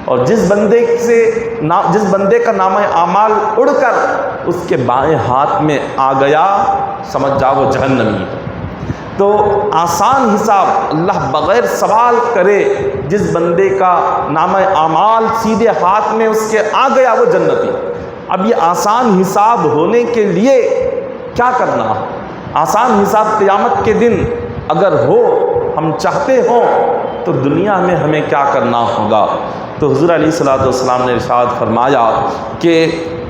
اور جس بندے کا نامہ اعمال اڑ کر اس کے بائیں ہاتھ میں آ گیا، سمجھ جاؤ وہ جہنمی ہے۔ تو آسان حساب، اللہ بغیر سوال کرے جس بندے کا نامہ اعمال سیدھے ہاتھ میں اس کے آ گیا وہ جنتی۔ اب یہ آسان حساب ہونے کے لیے کیا کرنا ہے؟ آسان حساب قیامت کے دن اگر ہو، ہم چاہتے ہوں تو دنیا میں ہمیں کیا کرنا ہوگا؟ تو حضور علیہ الصلوۃ والسلام نے ارشاد فرمایا کہ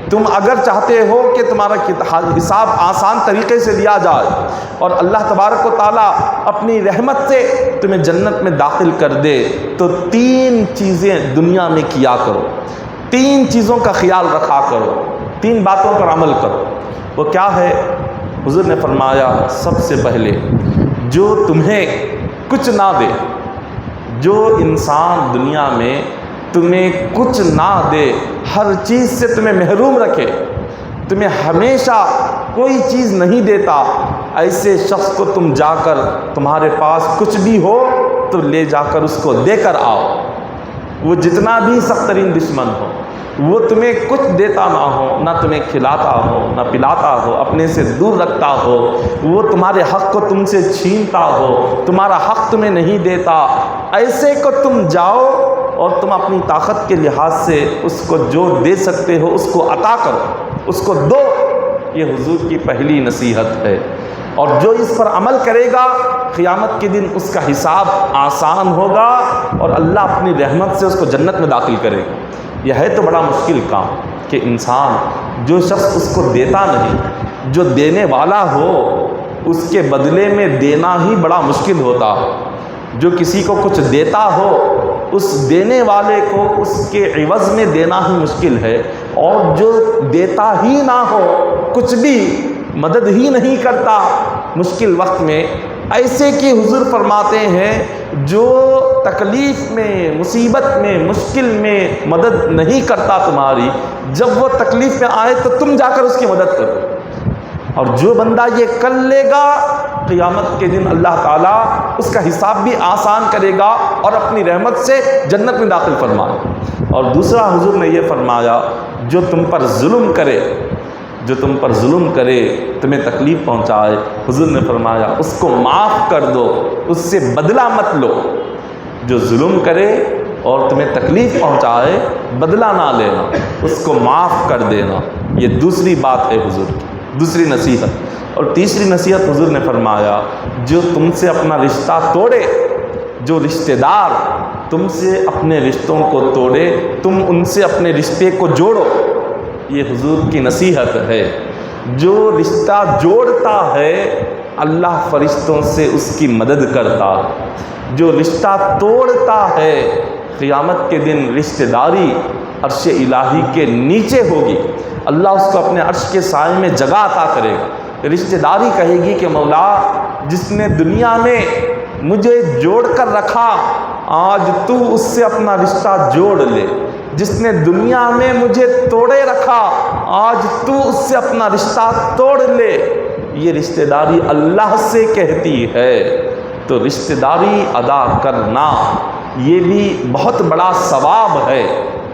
تم اگر چاہتے ہو کہ تمہارا حساب آسان طریقے سے لیا جائے اور اللہ تبارک و تعالیٰ اپنی رحمت سے تمہیں جنت میں داخل کر دے، تو 3 چیزیں دنیا میں کیا کرو، 3 چیزوں کا خیال رکھا کرو، 3 باتوں پر عمل کرو۔ وہ کیا ہے؟ حضور نے فرمایا سب سے پہلے جو تمہیں کچھ نہ دے، جو انسان دنیا میں تمہیں کچھ نہ دے، ہر چیز سے تمہیں محروم رکھے، تمہیں ہمیشہ کوئی چیز نہیں دیتا، ایسے شخص کو تم جا کر تمہارے پاس کچھ بھی ہو تو لے جا کر اس کو دے کر آؤ۔ وہ جتنا بھی سخت ترین دشمن ہو، وہ تمہیں کچھ دیتا نہ ہو، نہ تمہیں کھلاتا ہو، نہ پلاتا ہو، اپنے سے دور رکھتا ہو، وہ تمہارے حق کو تم سے چھینتا ہو، تمہارا حق تمہیں نہیں دیتا، ایسے کو تم جاؤ اور تم اپنی طاقت کے لحاظ سے اس کو جو دے سکتے ہو اس کو عطا کرو، اس کو دو۔ یہ حضور کی پہلی نصیحت ہے، اور جو اس پر عمل کرے گا قیامت کے دن اس کا حساب آسان ہوگا اور اللہ اپنی رحمت سے اس کو جنت میں داخل کرے گا۔ یہ ہے تو بڑا مشکل کام کہ انسان، جو شخص اس کو دیتا نہیں، جو دینے والا ہو اس کے بدلے میں دینا ہی بڑا مشکل ہوتا ہے۔ جو کسی کو کچھ دیتا ہو اس دینے والے کو اس کے عوض میں دینا ہی مشکل ہے، اور جو دیتا ہی نہ ہو، کچھ بھی مدد ہی نہیں کرتا مشکل وقت میں، ایسے کہ حضور فرماتے ہیں جو تکلیف میں، مصیبت میں، مشکل میں مدد نہیں کرتا تمہاری، جب وہ تکلیف میں آئے تو تم جا کر اس کی مدد کرو۔ اور جو بندہ یہ کر لے گا قیامت کے دن اللہ تعالیٰ اس کا حساب بھی آسان کرے گا اور اپنی رحمت سے جنت میں داخل فرمائے۔ اور دوسرا حضور نے یہ فرمایا جو تم پر ظلم کرے، جو تم پر ظلم کرے، تمہیں تکلیف پہنچائے، حضور نے فرمایا اس کو معاف کر دو، اس سے بدلہ مت لو۔ جو ظلم کرے اور تمہیں تکلیف پہنچائے، بدلہ نہ لینا، اس کو معاف کر دینا۔ یہ دوسری بات ہے حضور کی، دوسری نصیحت۔ اور تیسری نصیحت حضور نے فرمایا جو تم سے اپنا رشتہ توڑے، جو رشتہ دار تم سے اپنے رشتوں کو توڑے، تم ان سے اپنے رشتے کو جوڑو۔ یہ حضور کی نصیحت ہے۔ جو رشتہ جوڑتا ہے اللہ فرشتوں سے اس کی مدد کرتا، جو رشتہ توڑتا ہے قیامت کے دن رشتہ داری عرش الہی کے نیچے ہوگی، اللہ اس کو اپنے عرش کے سائے میں جگہ عطا کرے گا۔ رشتہ داری کہے گی کہ مولا جس نے دنیا میں مجھے جوڑ کر رکھا، آج تو اس سے اپنا رشتہ جوڑ لے، جس نے دنیا میں مجھے توڑے رکھا، آج تو اس سے اپنا رشتہ توڑ لے۔ یہ رشتہ داری اللہ سے کہتی ہے، تو رشتہ داری ادا کرنا یہ بھی بہت بڑا ثواب ہے،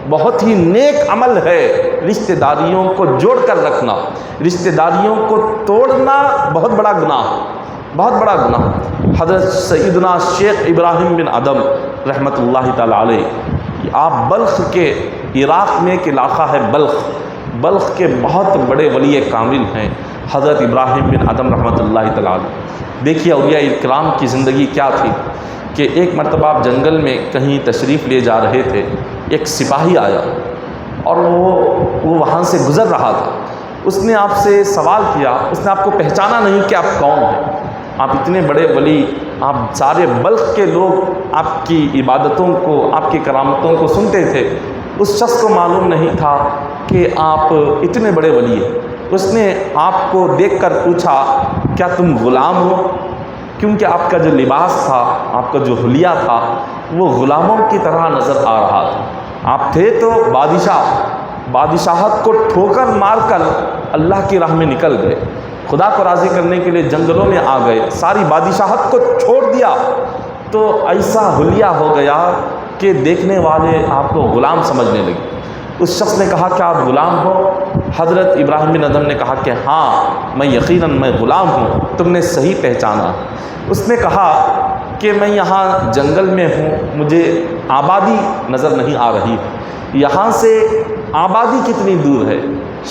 بہت ہی نیک عمل ہے۔ رشتہ داریوں کو جوڑ کر رکھنا، رشتہ داریوں کو توڑنا بہت بڑا گناہ، بہت بڑا گناہ۔ حضرت سیدنا شیخ ابراہیم بن ادم رحمۃ اللہ تعالیٰ علیہ، آپ بلخ کے، عراق میں ایک علاقہ ہے بلخ کے بہت بڑے ولی کامل ہیں حضرت ابراہیم بن ادم رحمۃ اللہ تعالیٰ علیہ۔ دیکھیے اولیاء اکرام کی زندگی کیا تھی کہ ایک مرتبہ آپ جنگل میں کہیں تشریف لے جا رہے تھے، ایک سپاہی آیا اور وہ وہاں سے گزر رہا تھا۔ اس نے آپ سے سوال کیا، اس نے آپ کو پہچانا نہیں کہ آپ کون ہیں، آپ اتنے بڑے ولی، آپ سارے بلخ کے لوگ آپ کی عبادتوں کو، آپ کی کرامتوں کو سنتے تھے۔ اس شخص کو معلوم نہیں تھا کہ آپ اتنے بڑے ولی ہیں۔ اس نے آپ کو دیکھ کر پوچھا کیا تم غلام ہو؟ کیونکہ آپ کا جو لباس تھا، آپ کا جو حلیہ تھا، وہ غلاموں کی طرح نظر آ رہا تھا۔ آپ تھے تو بادشاہت کو ٹھوکر مار کر اللہ کی راہ میں نکل گئے، خدا کو راضی کرنے کے لیے جنگلوں میں آ گئے، ساری بادشاہت کو چھوڑ دیا، تو ایسا حلیہ ہو گیا کہ دیکھنے والے آپ کو غلام سمجھنے لگے۔ اس شخص نے کہا کہ آپ غلام ہو؟ حضرت ابراہیم بن ادم نے کہا کہ ہاں میں یقیناً میں غلام ہوں، تم نے صحیح پہچانا۔ اس نے کہا کہ میں یہاں جنگل میں ہوں، مجھے آبادی نظر نہیں آ رہی، یہاں سے آبادی کتنی دور ہے؟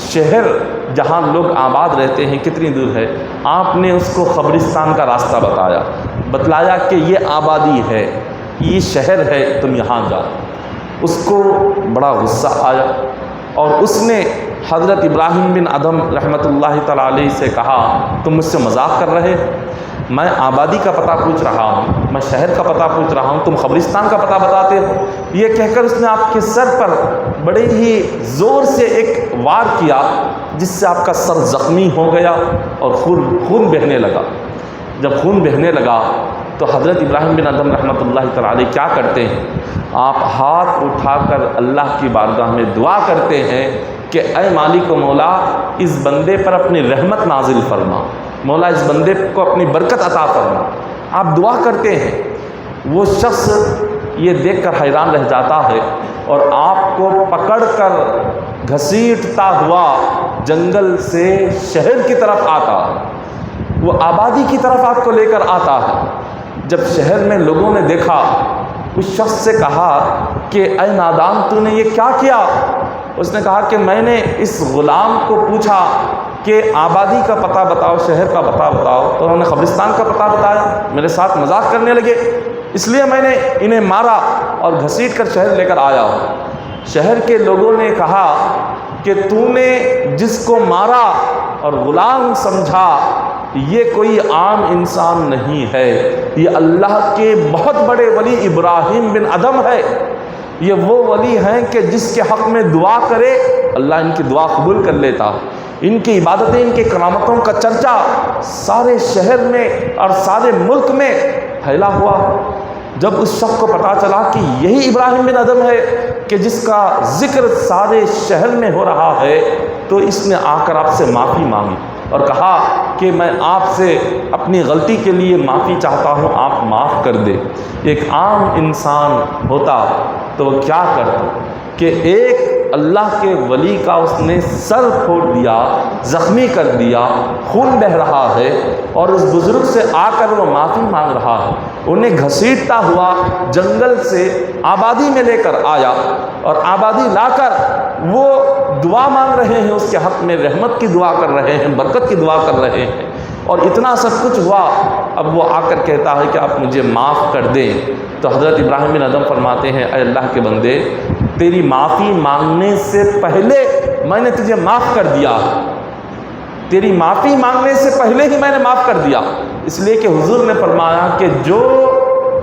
شہر جہاں لوگ آباد رہتے ہیں کتنی دور ہے؟ آپ نے اس کو قبرستان کا راستہ بتلایا کہ یہ آبادی ہے، یہ شہر ہے، تم یہاں جاؤ۔ اس کو بڑا غصہ آیا اور اس نے حضرت ابراہیم بن ادم رحمۃ اللہ تعالیٰ علیہ سے کہا تم مجھ سے مذاق کر رہے؟ میں آبادی کا پتہ پوچھ رہا ہوں، میں شہر کا پتہ پوچھ رہا ہوں، تم قبرستان کا پتہ بتاتے ہو؟ یہ کہہ کر اس نے آپ کے سر پر بڑے ہی زور سے ایک وار کیا، جس سے آپ کا سر زخمی ہو گیا اور خون بہنے لگا۔ جب خون بہنے لگا تو حضرت ابراہیم بن ادم رحمۃ اللہ تعالیٰ علیہ کیا کرتے ہیں؟ آپ ہاتھ اٹھا کر اللہ کی بارگاہ میں دعا کرتے ہیں کہ اے مالک و مولا، اس بندے پر اپنی رحمت نازل فرما، مولا اس بندے کو اپنی برکت عطا فرما۔ آپ دعا کرتے ہیں، وہ شخص یہ دیکھ کر حیران رہ جاتا ہے اور آپ کو پکڑ کر گھسیٹتا ہوا جنگل سے شہر کی طرف آتا ہے، وہ آبادی کی طرف آپ کو لے کر آتا ہے۔ جب شہر میں لوگوں نے دیکھا، اس شخص سے کہا کہ اے نادان تو نے یہ کیا کیا؟ اس نے کہا کہ میں نے اس غلام کو پوچھا کہ آبادی کا پتہ بتاؤ، شہر کا پتہ بتاؤ، تو انہوں نے قبرستان کا پتہ بتایا، میرے ساتھ مذاق کرنے لگے، اس لیے میں نے انہیں مارا اور گھسیٹ کر شہر لے کر آیا ہوں۔ شہر کے لوگوں نے کہا کہ تو نے جس کو مارا اور غلام سمجھا، یہ کوئی عام انسان نہیں ہے، یہ اللہ کے بہت بڑے ولی ابراہیم بن ادم ہے۔ یہ وہ ولی ہیں کہ جس کے حق میں دعا کرے اللہ ان کی دعا قبول کر لیتا۔ ان کی عبادتیں، ان کی کرامتوں کا چرچا سارے شہر میں اور سارے ملک میں پھیلا ہوا۔ جب اس شخص کو پتہ چلا کہ یہی ابراہیم بن ادم ہے کہ جس کا ذکر سارے شہر میں ہو رہا ہے، تو اس نے آ کر آپ سے معافی مانگی اور کہا کہ میں آپ سے اپنی غلطی کے لیے معافی چاہتا ہوں، آپ معاف کر دے۔ ایک عام انسان ہوتا تو وہ کیا کرتا کہ ایک اللہ کے ولی کا اس نے سر پھوڑ دیا، زخمی کر دیا، خون بہہ رہا ہے، اور اس بزرگ سے آ کر وہ معافی مانگ رہا ہے۔ انہیں گھسیٹتا ہوا جنگل سے آبادی میں لے کر آیا اور آبادی لا کر وہ دعا مانگ رہے ہیں، اس کے حق میں رحمت کی دعا کر رہے ہیں، برکت کی دعا کر رہے ہیں، اور اتنا سب کچھ ہوا۔ اب وہ آ کر کہتا ہے کہ آپ مجھے معاف کر دیں، تو حضرت ابراہیم بن ادم فرماتے ہیں اے اللہ کے بندے، تیری معافی مانگنے سے پہلے میں نے تجھے معاف کر دیا، تیری معافی مانگنے سے پہلے ہی میں نے معاف کر دیا، اس لیے کہ حضور نے فرمایا کہ جو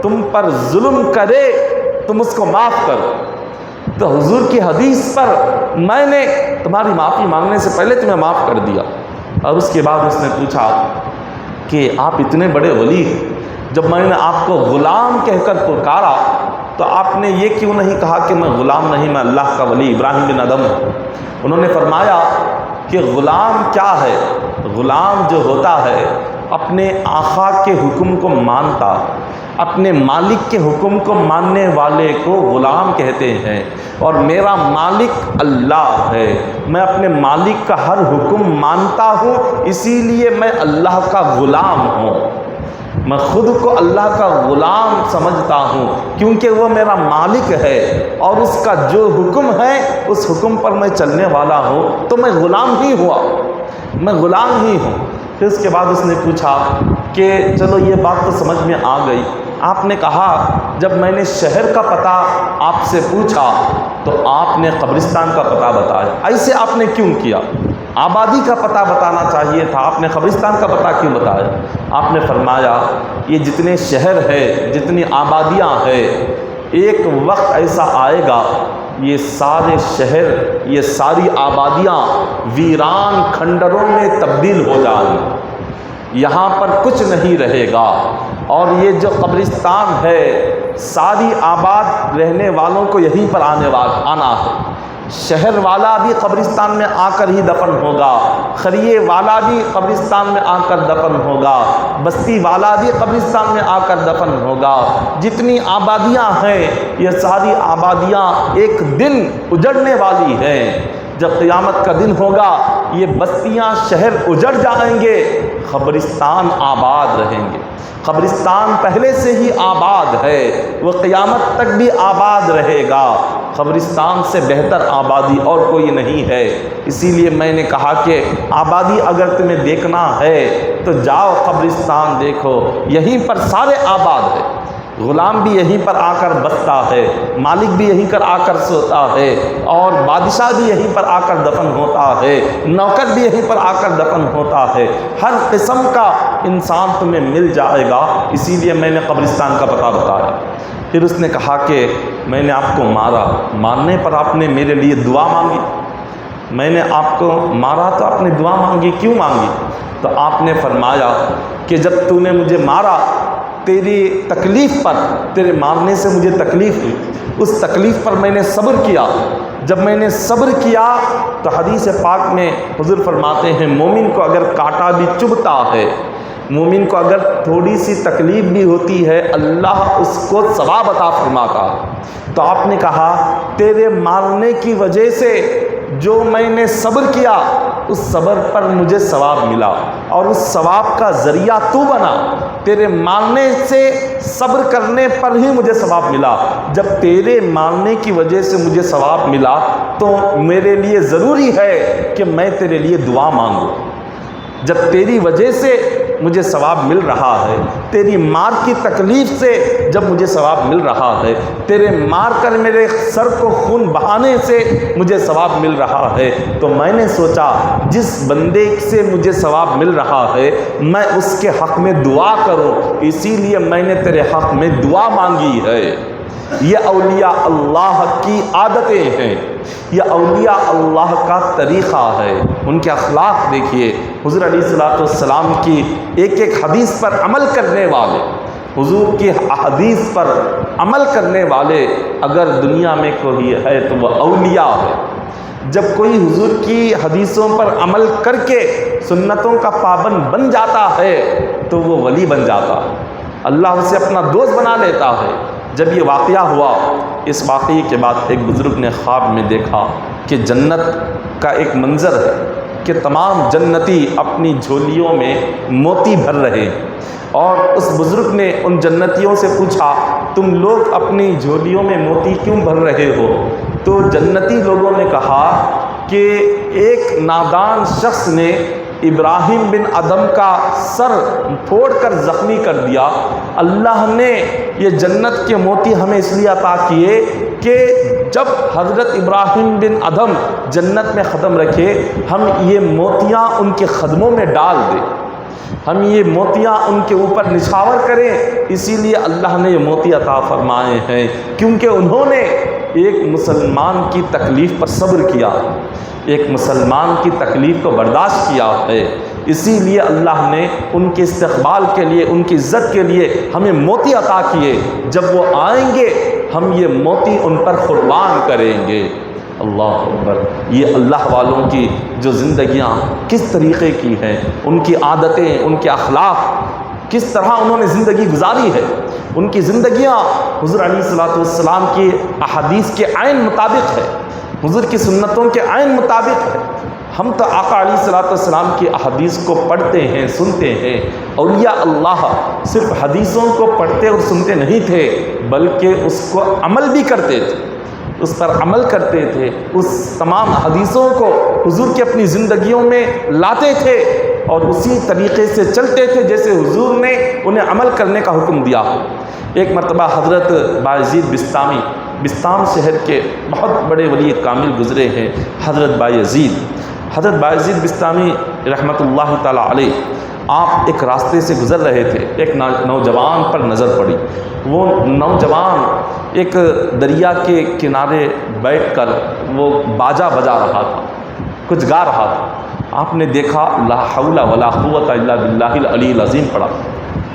تم پر ظلم کرے تم اس کو معاف کرو۔ تو حضور کی حدیث پر میں نے تمہاری معافی مانگنے سے پہلے تمہیں معاف کر دیا۔ اور اس کے بعد اس نے پوچھا کہ آپ اتنے بڑے ولی، جب میں نے آپ کو غلام کہہ کر پکارا تو آپ نے یہ کیوں نہیں کہا کہ میں غلام نہیں، میں اللہ کا ولی ابراہیم بن ادم ہوں؟ انہوں نے فرمایا کہ غلام کیا ہے؟ غلام جو ہوتا ہے اپنے آقا کے حکم کو مانتا، اپنے مالک کے حکم کو ماننے والے کو غلام کہتے ہیں، اور میرا مالک اللہ ہے، میں اپنے مالک کا ہر حکم مانتا ہوں، اسی لیے میں اللہ کا غلام ہوں۔ میں خود کو اللہ کا غلام سمجھتا ہوں کیونکہ وہ میرا مالک ہے، اور اس کا جو حکم ہے اس حکم پر میں چلنے والا ہوں، تو میں غلام ہی ہوا، میں غلام ہی ہوں۔ پھر اس کے بعد اس نے پوچھا کہ چلو یہ بات تو سمجھ میں آ گئی، آپ نے کہا جب میں نے شہر کا پتہ آپ سے پوچھا تو آپ نے قبرستان کا پتہ بتایا، ایسے آپ نے کیوں کیا؟ آبادی کا پتہ بتانا چاہیے تھا، آپ نے قبرستان کا پتہ کیوں بتایا؟ آپ نے فرمایا یہ جتنے شہر ہے، جتنی آبادیاں ہیں، ایک وقت ایسا آئے گا یہ سارے شہر، یہ ساری آبادیاں ویران کھنڈروں میں تبدیل ہو جائیں گی، یہاں پر کچھ نہیں رہے گا، اور یہ جو قبرستان ہے ساری آباد رہنے والوں کو یہیں پر آنا ہے۔ شہر والا بھی قبرستان میں آ کر ہی دفن ہوگا، خریے والا بھی قبرستان میں آ کر دفن ہوگا، بستی والا بھی قبرستان میں آ کر دفن ہوگا۔ جتنی آبادیاں ہیں یہ ساری آبادیاں ایک دن اجڑنے والی ہیں۔ جب قیامت کا دن ہوگا یہ بستیاں، شہر اجڑ جائیں گے، قبرستان آباد رہیں گے۔ قبرستان پہلے سے ہی آباد ہے، وہ قیامت تک بھی آباد رہے گا۔ قبرستان سے بہتر آبادی اور کوئی نہیں ہے۔ اسی لیے میں نے کہا کہ آبادی اگر تمہیں دیکھنا ہے تو جاؤ قبرستان دیکھو، یہیں پر سارے آباد ہیں۔ غلام بھی یہیں پر آ کر بستا ہے، مالک بھی یہیں پر آ کر سوتا ہے، اور بادشاہ بھی یہیں پر آ کر دفن ہوتا ہے، نوکر بھی یہیں پر آ کر دفن ہوتا ہے۔ ہر قسم کا انسان تمہیں مل جائے گا، اسی لیے میں نے قبرستان کا پتہ بتایا۔ پھر اس نے کہا کہ میں نے آپ کو مارا، مارنے پر آپ نے میرے لیے دعا مانگی؟ میں نے آپ کو مارا تو آپ نے دعا مانگی، کیوں مانگی؟ تو آپ نے فرمایا کہ جب تو نے مجھے مارا تیری تکلیف پر، تیرے مارنے سے مجھے تکلیف ہوئی، اس تکلیف پر میں نے صبر کیا۔ جب میں نے صبر کیا تو حدیث پاک میں حضور فرماتے ہیں مومن کو اگر کانٹا بھی چبھتا ہے، مومن کو اگر تھوڑی سی تکلیف بھی ہوتی ہے، اللہ اس کو ثواب عطا فرماتا ہے۔ تو آپ نے کہا تیرے مارنے کی وجہ سے جو میں نے صبر کیا اس صبر پر مجھے ثواب ملا، اور اس ثواب کا ذریعہ تو بنا، تیرے مارنے سے صبر کرنے پر ہی مجھے ثواب ملا۔ جب تیرے مارنے کی وجہ سے مجھے ثواب ملا تو میرے لیے ضروری ہے کہ میں تیرے لیے دعا مانگوں۔ جب تیری وجہ سے مجھے ثواب مل رہا ہے، تیری مار کی تکلیف سے جب مجھے ثواب مل رہا ہے، تیرے مار کر میرے سر کو خون بہانے سے مجھے ثواب مل رہا ہے، تو میں نے سوچا جس بندے سے مجھے ثواب مل رہا ہے میں اس کے حق میں دعا کروں، اسی لیے میں نے تیرے حق میں دعا مانگی ہے۔ یہ اولیاء اللہ کی عادتیں ہیں، یہ اولیاء اللہ کا طریقہ ہے۔ ان کے اخلاق دیکھیے، حضور علیہ الصلوۃ والسلام کی ایک ایک حدیث پر عمل کرنے والے، حضور کی احادیث پر عمل کرنے والے اگر دنیا میں کوئی ہے تو وہ اولیاء ہے۔ جب کوئی حضور کی حدیثوں پر عمل کر کے سنتوں کا پابند بن جاتا ہے تو وہ ولی بن جاتا ہے، اللہ اسے اپنا دوست بنا لیتا ہے۔ جب یہ واقعہ ہوا، اس واقعے کے بعد ایک بزرگ نے خواب میں دیکھا کہ جنت کا ایک منظر ہے کہ تمام جنتی اپنی جھولیوں میں موتی بھر رہے ہیں، اور اس بزرگ نے ان جنتیوں سے پوچھا تم لوگ اپنی جھولیوں میں موتی کیوں بھر رہے ہو؟ تو جنتی لوگوں نے کہا کہ ایک نادان شخص نے ابراہیم بن ادم کا سر پھوڑ کر زخمی کر دیا، اللہ نے یہ جنت کے موتی ہمیں اس لیے عطا کیے کہ جب حضرت ابراہیم بن ادم جنت میں قدم رکھے ہم یہ موتیاں ان کے قدموں میں ڈال دیں، ہم یہ موتیاں ان کے اوپر نچھاور کریں، اسی لیے اللہ نے یہ موتی عطا فرمائے ہیں، کیونکہ انہوں نے ایک مسلمان کی تکلیف پر صبر کیا، ایک مسلمان کی تکلیف کو برداشت کیا ہے، اسی لیے اللہ نے ان کے استقبال کے لیے، ان کی عزت کے لیے ہمیں موتی عطا کیے، جب وہ آئیں گے ہم یہ موتی ان پر قربان کریں گے۔ اللہ اکبر! یہ اللہ والوں کی جو زندگیاں کس طریقے کی ہیں، ان کی عادتیں، ان کے اخلاق، کس طرح انہوں نے زندگی گزاری ہے، ان کی زندگیاں حضور علیہ الصلوۃ والسلام کی احادیث کے عین مطابق ہے، حضور کی سنتوں کے عین مطابق ہے۔ ہم تو آقا علیہ الصلوۃ والسلام کی احادیث کو پڑھتے ہیں، سنتے ہیں۔ اولیاء اللہ صرف حدیثوں کو پڑھتے اور سنتے نہیں تھے بلکہ اس کو عمل بھی کرتے تھے، اس پر عمل کرتے تھے، اس تمام حدیثوں کو حضور کی اپنی زندگیوں میں لاتے تھے اور اسی طریقے سے چلتے تھے جیسے حضور نے انہیں عمل کرنے کا حکم دیا۔ ایک مرتبہ حضرت بایزید بسطامی، بسطام شہر کے بہت بڑے ولی کامل گزرے ہیں حضرت بایزید، حضرت بایزید بسطامی رحمۃ اللہ تعالیٰ علیہ آپ ایک راستے سے گزر رہے تھے، ایک نوجوان پر نظر پڑی۔ وہ نوجوان ایک دریا کے کنارے بیٹھ کر وہ باجا بجا رہا تھا، کچھ گا رہا تھا۔ آپ نے دیکھا لا حول ولا قوت الا باللہ العلی العظیم پڑھا۔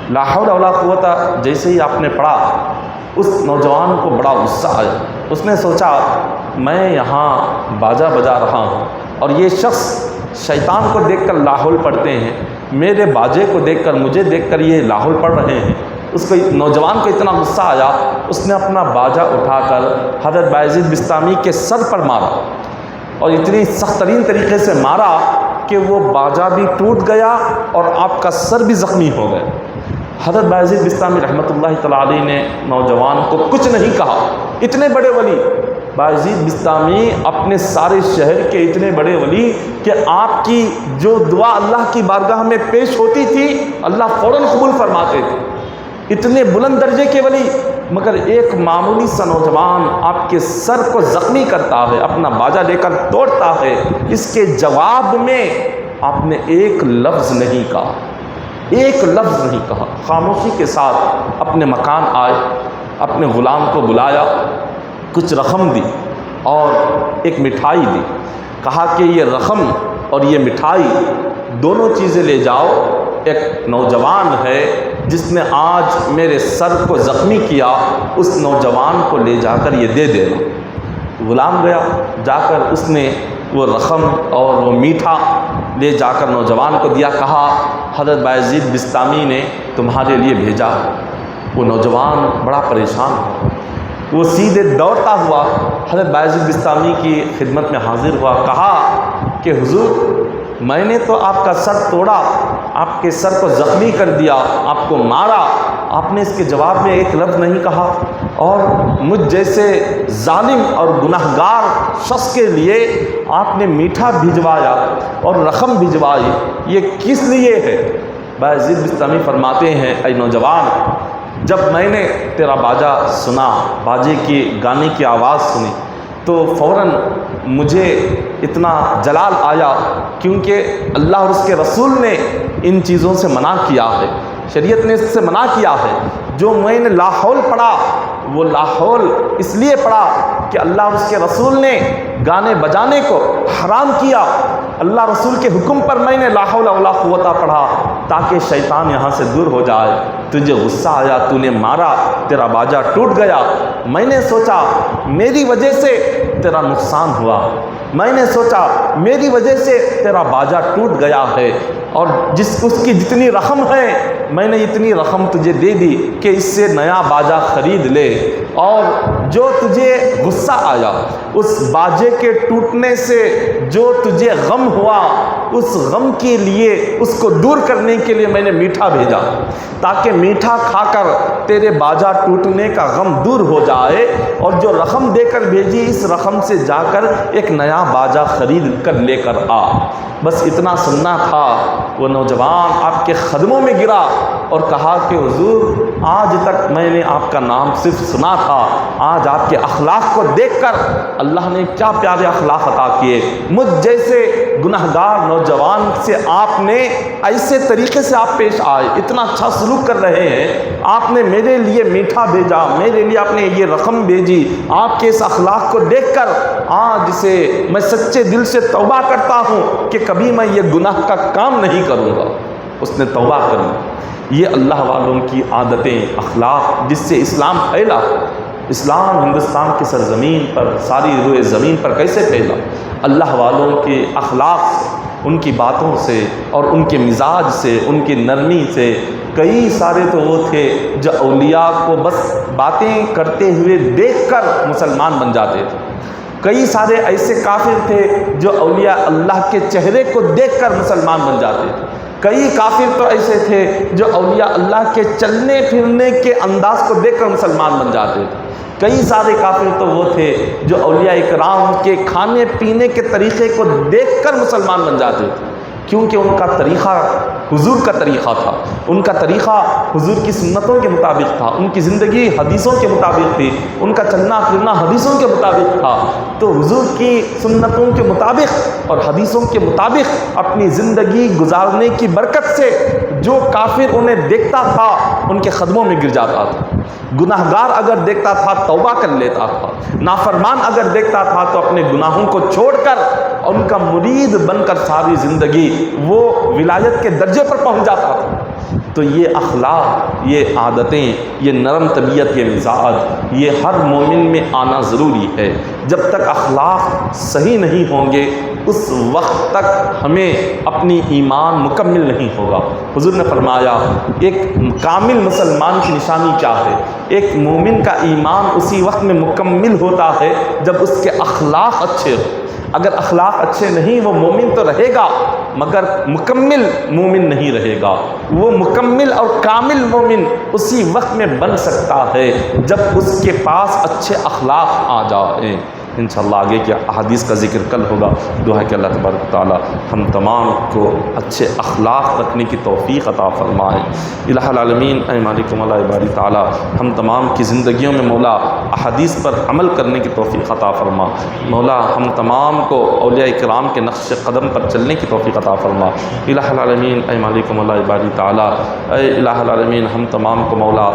لا حول ولا قوت جیسے ہی آپ نے پڑھا، اس نوجوان کو بڑا غصہ آیا۔ اس نے سوچا میں یہاں باجا بجا رہا ہوں اور یہ شخص شیطان کو دیکھ کر لا حول پڑھتے ہیں، میرے باجے کو دیکھ کر، مجھے دیکھ کر یہ لا حول پڑھ رہے ہیں۔ اس کو نوجوان کو اتنا غصہ آیا، اس نے اپنا باجا اٹھا کر حضرت بایزید بسطامی کے سر پر مارا، اور اتنی سخت ترین طریقے سے مارا کہ وہ باجا بھی ٹوٹ گیا اور آپ کا سر بھی زخمی ہو گیا۔ حضرت بایزید بسطامی رحمۃ اللہ تعالیٰ علیہ نے نوجوان کو کچھ نہیں کہا۔ اتنے بڑے ولی بایزید بسطامی، اپنے سارے شہر کے اتنے بڑے ولی کہ آپ کی جو دعا اللہ کی بارگاہ میں پیش ہوتی تھی اللہ فوراً قبول فرماتے تھے۔ اتنے بلند درجے کے ولی، مگر ایک معمولی سا نوجوان آپ کے سر کو زخمی کرتا ہے، اپنا باجا لے کر توڑتا ہے، اس کے جواب میں آپ نے ایک لفظ نہیں کہا، ایک لفظ نہیں کہا۔ خاموشی کے ساتھ اپنے مکان آئے، اپنے غلام کو بلایا، کچھ رقم دی اور ایک مٹھائی دی۔ کہا کہ یہ رقم اور یہ مٹھائی دونوں چیزیں لے جاؤ، ایک نوجوان ہے جس نے آج میرے سر کو زخمی کیا، اس نوجوان کو لے جا کر یہ دے دینا۔ غلام گیا، جا کر اس نے وہ رقم اور وہ میٹھا لے جا کر نوجوان کو دیا۔ کہا حضرت بایزید بسطامی نے تمہارے لیے بھیجا۔ وہ نوجوان بڑا پریشان ہوا، وہ سیدھے دوڑتا ہوا حضرت بایزید بسطامی کی خدمت میں حاضر ہوا۔ کہا کہ حضور، میں نے تو آپ کا سر توڑا، آپ کے سر کو زخمی کر دیا، آپ کو مارا، آپ نے اس کے جواب میں ایک لفظ نہیں کہا، اور مجھ جیسے ظالم اور گنہگار شخص کے لیے آپ نے میٹھا بھجوایا اور رقم بھجوائی، یہ کس لیے ہے؟ بایزید بسطامی فرماتے ہیں اے نوجوان، جب میں نے تیرا باجا سنا، باجے کی گانے کی آواز سنی، تو فوراً مجھے اتنا جلال آیا، کیونکہ اللہ اور اس کے رسول نے ان چیزوں سے منع کیا ہے، شریعت نے اس سے منع کیا ہے۔ جو میں نے لا حول پڑھا، وہ لا حول اس لیے پڑھا کہ اللہ اور اس کے رسول نے گانے بجانے کو حرام کیا۔ اللہ رسول کے حکم پر میں نے لا حول ولا قوت پڑھا تاکہ شیطان یہاں سے دور ہو جائے۔ تجھے غصہ آیا، تو نے مارا، تیرا باجا ٹوٹ گیا، میں نے سوچا میری وجہ سے تیرا نقصان ہوا، میں نے سوچا میری وجہ سے تیرا باجا ٹوٹ گیا ہے، اور اس کی جتنی رقم ہے میں نے اتنی رقم تجھے دے دی کہ اس سے نیا باجا خرید لے، اور جو تجھے غصہ آیا، اس باجے کے ٹوٹنے سے جو تجھے غم ہوا، اس غم کے لیے، اس کو دور کرنے کے لیے میں نے میٹھا بھیجا، تاکہ میٹھا کھا کر تیرے باجا ٹوٹنے کا غم دور ہو جائے، اور جو رقم دے کر بھیجی، اس رقم سے جا کر ایک نیا باجا خرید کر لے کر آ۔ بس اتنا سننا تھا۔ وہ نوجوان آپ کے قدموں میں گرا اور کہا کہ حضور، آج تک میں نے آپ کا نام صرف سنا تھا، آج آپ کے اخلاق کو دیکھ کر اللہ نے کیا پیارے اخلاق عطا کیے۔ مجھ جیسے گنہگار نوجوان سے آپ نے ایسے طریقے سے آپ پیش آئے، اتنا اچھا سلوک کر رہے ہیں، آپ نے میرے لیے میٹھا بھیجا، میرے لیے آپ نے یہ رقم بھیجی۔ آپ کے اس اخلاق کو دیکھ کر آج سے میں سچے دل سے توبہ کرتا ہوں کہ کبھی میں یہ گناہ کا کام نہیں کروں گا۔ اس نے توبہ کری۔ یہ اللہ والوں کی عادتیں، اخلاق، جس سے اسلام پھیلا۔ اسلام ہندوستان کی سرزمین پر، ساری روئے زمین پر کیسے پھیلا؟ اللہ والوں کے اخلاق سے، ان کی باتوں سے اور ان کے مزاج سے، ان کی نرمی سے۔ کئی سارے تو وہ تھے جو اولیاء کو بس باتیں کرتے ہوئے دیکھ کر مسلمان بن جاتے تھے۔ کئی سارے ایسے کافر تھے جو اولیاء اللہ کے چہرے کو دیکھ کر مسلمان بن جاتے تھے۔ کئی کافر تو ایسے تھے جو اولیاء اللہ کے چلنے پھرنے کے انداز کو دیکھ کر مسلمان بن جاتے تھے۔ کئی سارے کافر تو وہ تھے جو اولیاء اکرام کے کھانے پینے کے طریقے کو دیکھ کر مسلمان بن جاتے تھے۔ کیونکہ ان کا طریقہ حضور کا طریقہ تھا، ان کا طریقہ حضور کی سنتوں کے مطابق تھا، ان کی زندگی حدیثوں کے مطابق تھی، ان کا چلنا پھرنا حدیثوں کے مطابق تھا۔ تو حضور کی سنتوں کے مطابق اور حدیثوں کے مطابق اپنی زندگی گزارنے کی برکت سے جو کافر انہیں دیکھتا تھا ان کے قدموں میں گر جاتا تھا، گناہگار اگر دیکھتا تھا توبہ کر لیتا تھا، نافرمان اگر دیکھتا تھا تو اپنے گناہوں کو چھوڑ کر ان کا مرید بن کر ساری زندگی وہ ولایت کے درجے پر پہنچ جاتا تھا۔ تو یہ اخلاق، یہ عادتیں، یہ نرم طبیعت، یہ مزاج، یہ ہر مومن میں آنا ضروری ہے۔ جب تک اخلاق صحیح نہیں ہوں گے اس وقت تک ہمیں اپنی ایمان مکمل نہیں ہوگا۔ حضور نے فرمایا ایک کامل مسلمان کی نشانی کیا ہے؟ ایک مومن کا ایمان اسی وقت میں مکمل ہوتا ہے جب اس کے اخلاق اچھے ہوں۔ اگر اخلاق اچھے نہیں وہ مومن تو رہے گا مگر مکمل مومن نہیں رہے گا۔ وہ مکمل اور کامل مومن اسی وقت میں بن سکتا ہے جب اس کے پاس اچھے اخلاق آ جائیں۔ انشاءاللہ آگے کی احادیث کا ذکر کل ہوگا۔ دعا ہے کہ اللہ تبارک و تعالی ہم تمام کو اچھے اخلاق رکھنے کی توفیق عطا فرمائے۔ الہ العالمین، اے مالک مولا باری تعالی ہم تمام کی زندگیوں میں مولا احادیث پر عمل کرنے کی توفیق عطا فرما۔ مولا ہم تمام کو اولیاء کرام کے نقش قدم پر چلنے کی توفیق عطا فرما۔ الہ العالمین، اے مالک مولا باری تعالی، اے الہ العالمین ہم تمام کو مولا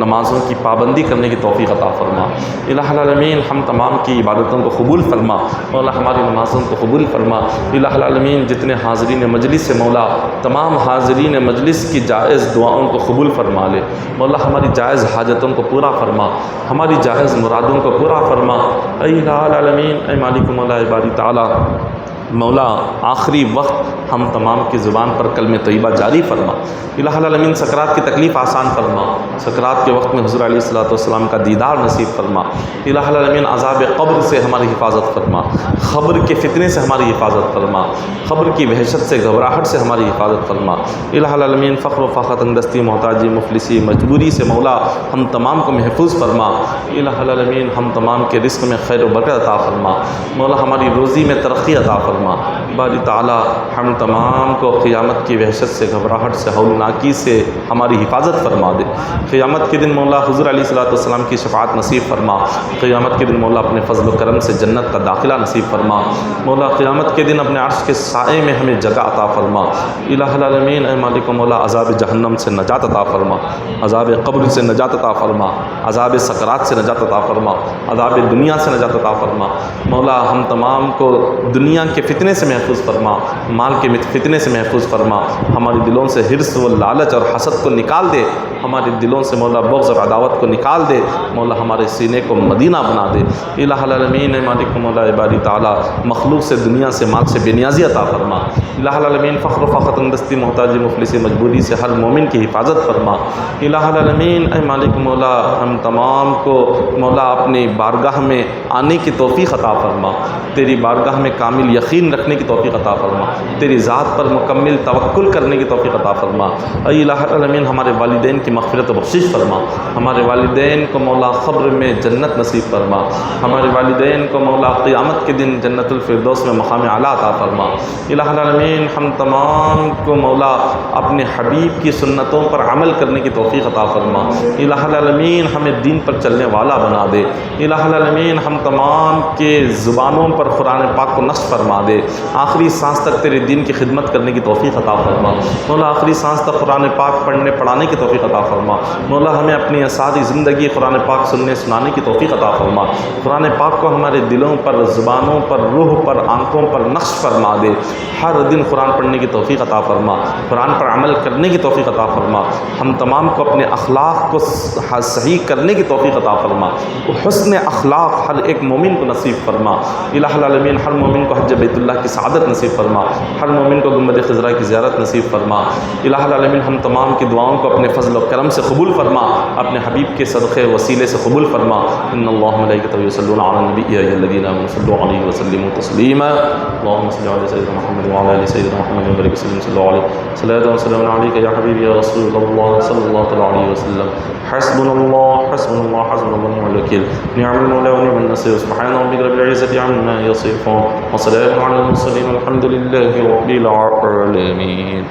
نمازوں کی پابندی کرنے کی توفیق عطا فرما۔ الہ العالمین ہم تمام کی عبادتوں کو قبول فرما، مولا ہماری نمازوں کو قبول فرما۔ الہ العالمین جتنے حاضرین مجلس سے مولا تمام حاضرین مجلس کی جائز دعاؤں کو قبول فرما لے، مولا ہماری جائز حاجتوں کو پورا فرما، ہماری جائز مرادوں کو پورا فرما۔ اے الہ العالمین، اے مالک مولا باری تعالی مولا آخری وقت ہم تمام کی زبان پر کلمہ طیبہ جاری فرما۔ الہ العالمین سکرات کی تکلیف آسان فرما، سکرات کے وقت میں حضور علیہ الصلوۃ والسلام کا دیدار نصیب فرما۔ الہ العالمین عذاب قبر سے ہماری حفاظت فرما، قبر کے فتنے سے ہماری حفاظت فرما، قبر کی وحشت سے گھبراہٹ سے ہماری حفاظت فرما۔ الہ العالمین فقر و فاقہ تنگدستی محتاجی مفلسی مجبوری سے مولا ہم تمام کو محفوظ فرما۔ الہ العالمین ہم تمام کے رزق میں خیر و برکت عطا فرما، مولا ہماری روزی میں ترقی عطا فرما۔ باری تعالی ہم تمام کو قیامت کی وحشت سے گھبراہٹ سے ہولناکی سے ہماری حفاظت فرما دے۔ قیامت کے دن مولا حضور علیہ الصلوۃ والسلام کی شفاعت نصیب فرما۔ قیامت کے دن مولا اپنے فضل و کرم سے جنت کا داخلہ نصیب فرما۔ مولا قیامت کے دن اپنے عرش کے سائے میں ہمیں جگہ عطا فرما۔ الہ العالمین، اے مالک مولا عذاب جہنم سے نجات عطا فرما، عذاب قبر سے نجات عطا فرما، عذاب سکرات سے نجات عطا فرما، عذاب دنیا سے نجات عطا فرما۔ مولا ہم تمام کو دنیا کے فتنے سے محفوظ فرما، مال کے فتنے سے محفوظ فرما، ہمارے دلوں سے حرص و لالچ اور حسد کو نکال دے، ہمارے دلوں سے مولا بغض اور عداوت کو نکال دے، مولا ہمارے سینے کو مدینہ بنا دے۔ الہ العالمین، اے مالک مولا باری تعالی مخلوق سے دنیا سے مال سے بے نیازی عطا فرما۔ الہ العالمین فقر و فاقہ تنگدستی محتاجی مفلسی مجبوری سے ہر مومن کی حفاظت فرما۔ الہ العالمین، اے مالک مولا ہم تمام کو مولا اپنی بارگاہ میں آنے کی توفیق عطا فرما، تیری بارگاہ میں کامل یقین رکھنے کی توفیق عطا فرما، تیری ذات پر مکمل توکل کرنے کی توفیق عطا فرما۔ اے الہ العالمین ہمارے والدین کی مغفرت و بخشش فرما، ہمارے والدین کو مولا قبر میں جنت نصیب فرما، ہمارے والدین کو مولا قیامت کے دن جنت الفردوس میں مقام اعلیٰ عطا فرما۔ الہ العالمین ہم تمام کو مولا اپنے حبیب کی سنتوں پر عمل کرنے کی توفیق عطا فرما۔ الہ العالمین ہمیں دین پر چلنے والا بنا دے۔ الہ العالمین ہم تمام کے زبانوں پر قرآن پاک کو نقش فرما دے، آخری سانس تک تیرے دین کی خدمت کرنے کی توفیق عطا فرما۔ مولا آخری سانس تک قرآن پاک پڑھنے پڑھانے کی توفیق عطا فرما۔ مولا ہمیں اپنی ساری زندگی قرآن پاک سننے سنانے کی توفیق عطا فرما۔ قرآن پاک کو ہمارے دلوں پر، زبانوں پر، روح پر، آنکھوں پر نقش فرما دے، ہر دن قرآن پڑھنے کی توفیق عطا فرما، قرآن پر عمل کرنے کی توفیق عطا فرما، ہم تمام کو اپنے اخلاق کو صحیح کرنے کی توفیق عطا فرما، حسن اخلاق ہر ایک مومن کو نصیب فرما۔ الہ العالمین ہر مومن کو حج بیت اللہ کی سعادت نصیب فرما، ہر مومن کو گنبد خضرا کی زیارت نصیب فرما۔ الہ العالمین ہم تمام کی دعاؤں کو اپنے فضل و کرم سے قبول فرما، اپنے حبیب کے صدقے وسیلے سے قبول فرما۔ ان اللہ ملائکتہ یصلون علی النبی یا ایھا الذین آمنوا صلوا علیہ وسلموا تسلیما۔ اللهم صل علی سیدنا محمد وعلی آل سیدنا محمد وبارک وسلم صلوا علیہ صلاۃ و سلام علیک یا حبیبی یا رسول اللہ صلی اللہ علیہ وسلم۔ حسبنا اللہ حسبنا اللہ حسبنا اللہ ونعم الوکیل، نعم المولا ونعم النصیر، سبحان ربک رب العزة عما یصفون وسلام على المرسلين والحمد لله رب العالمين.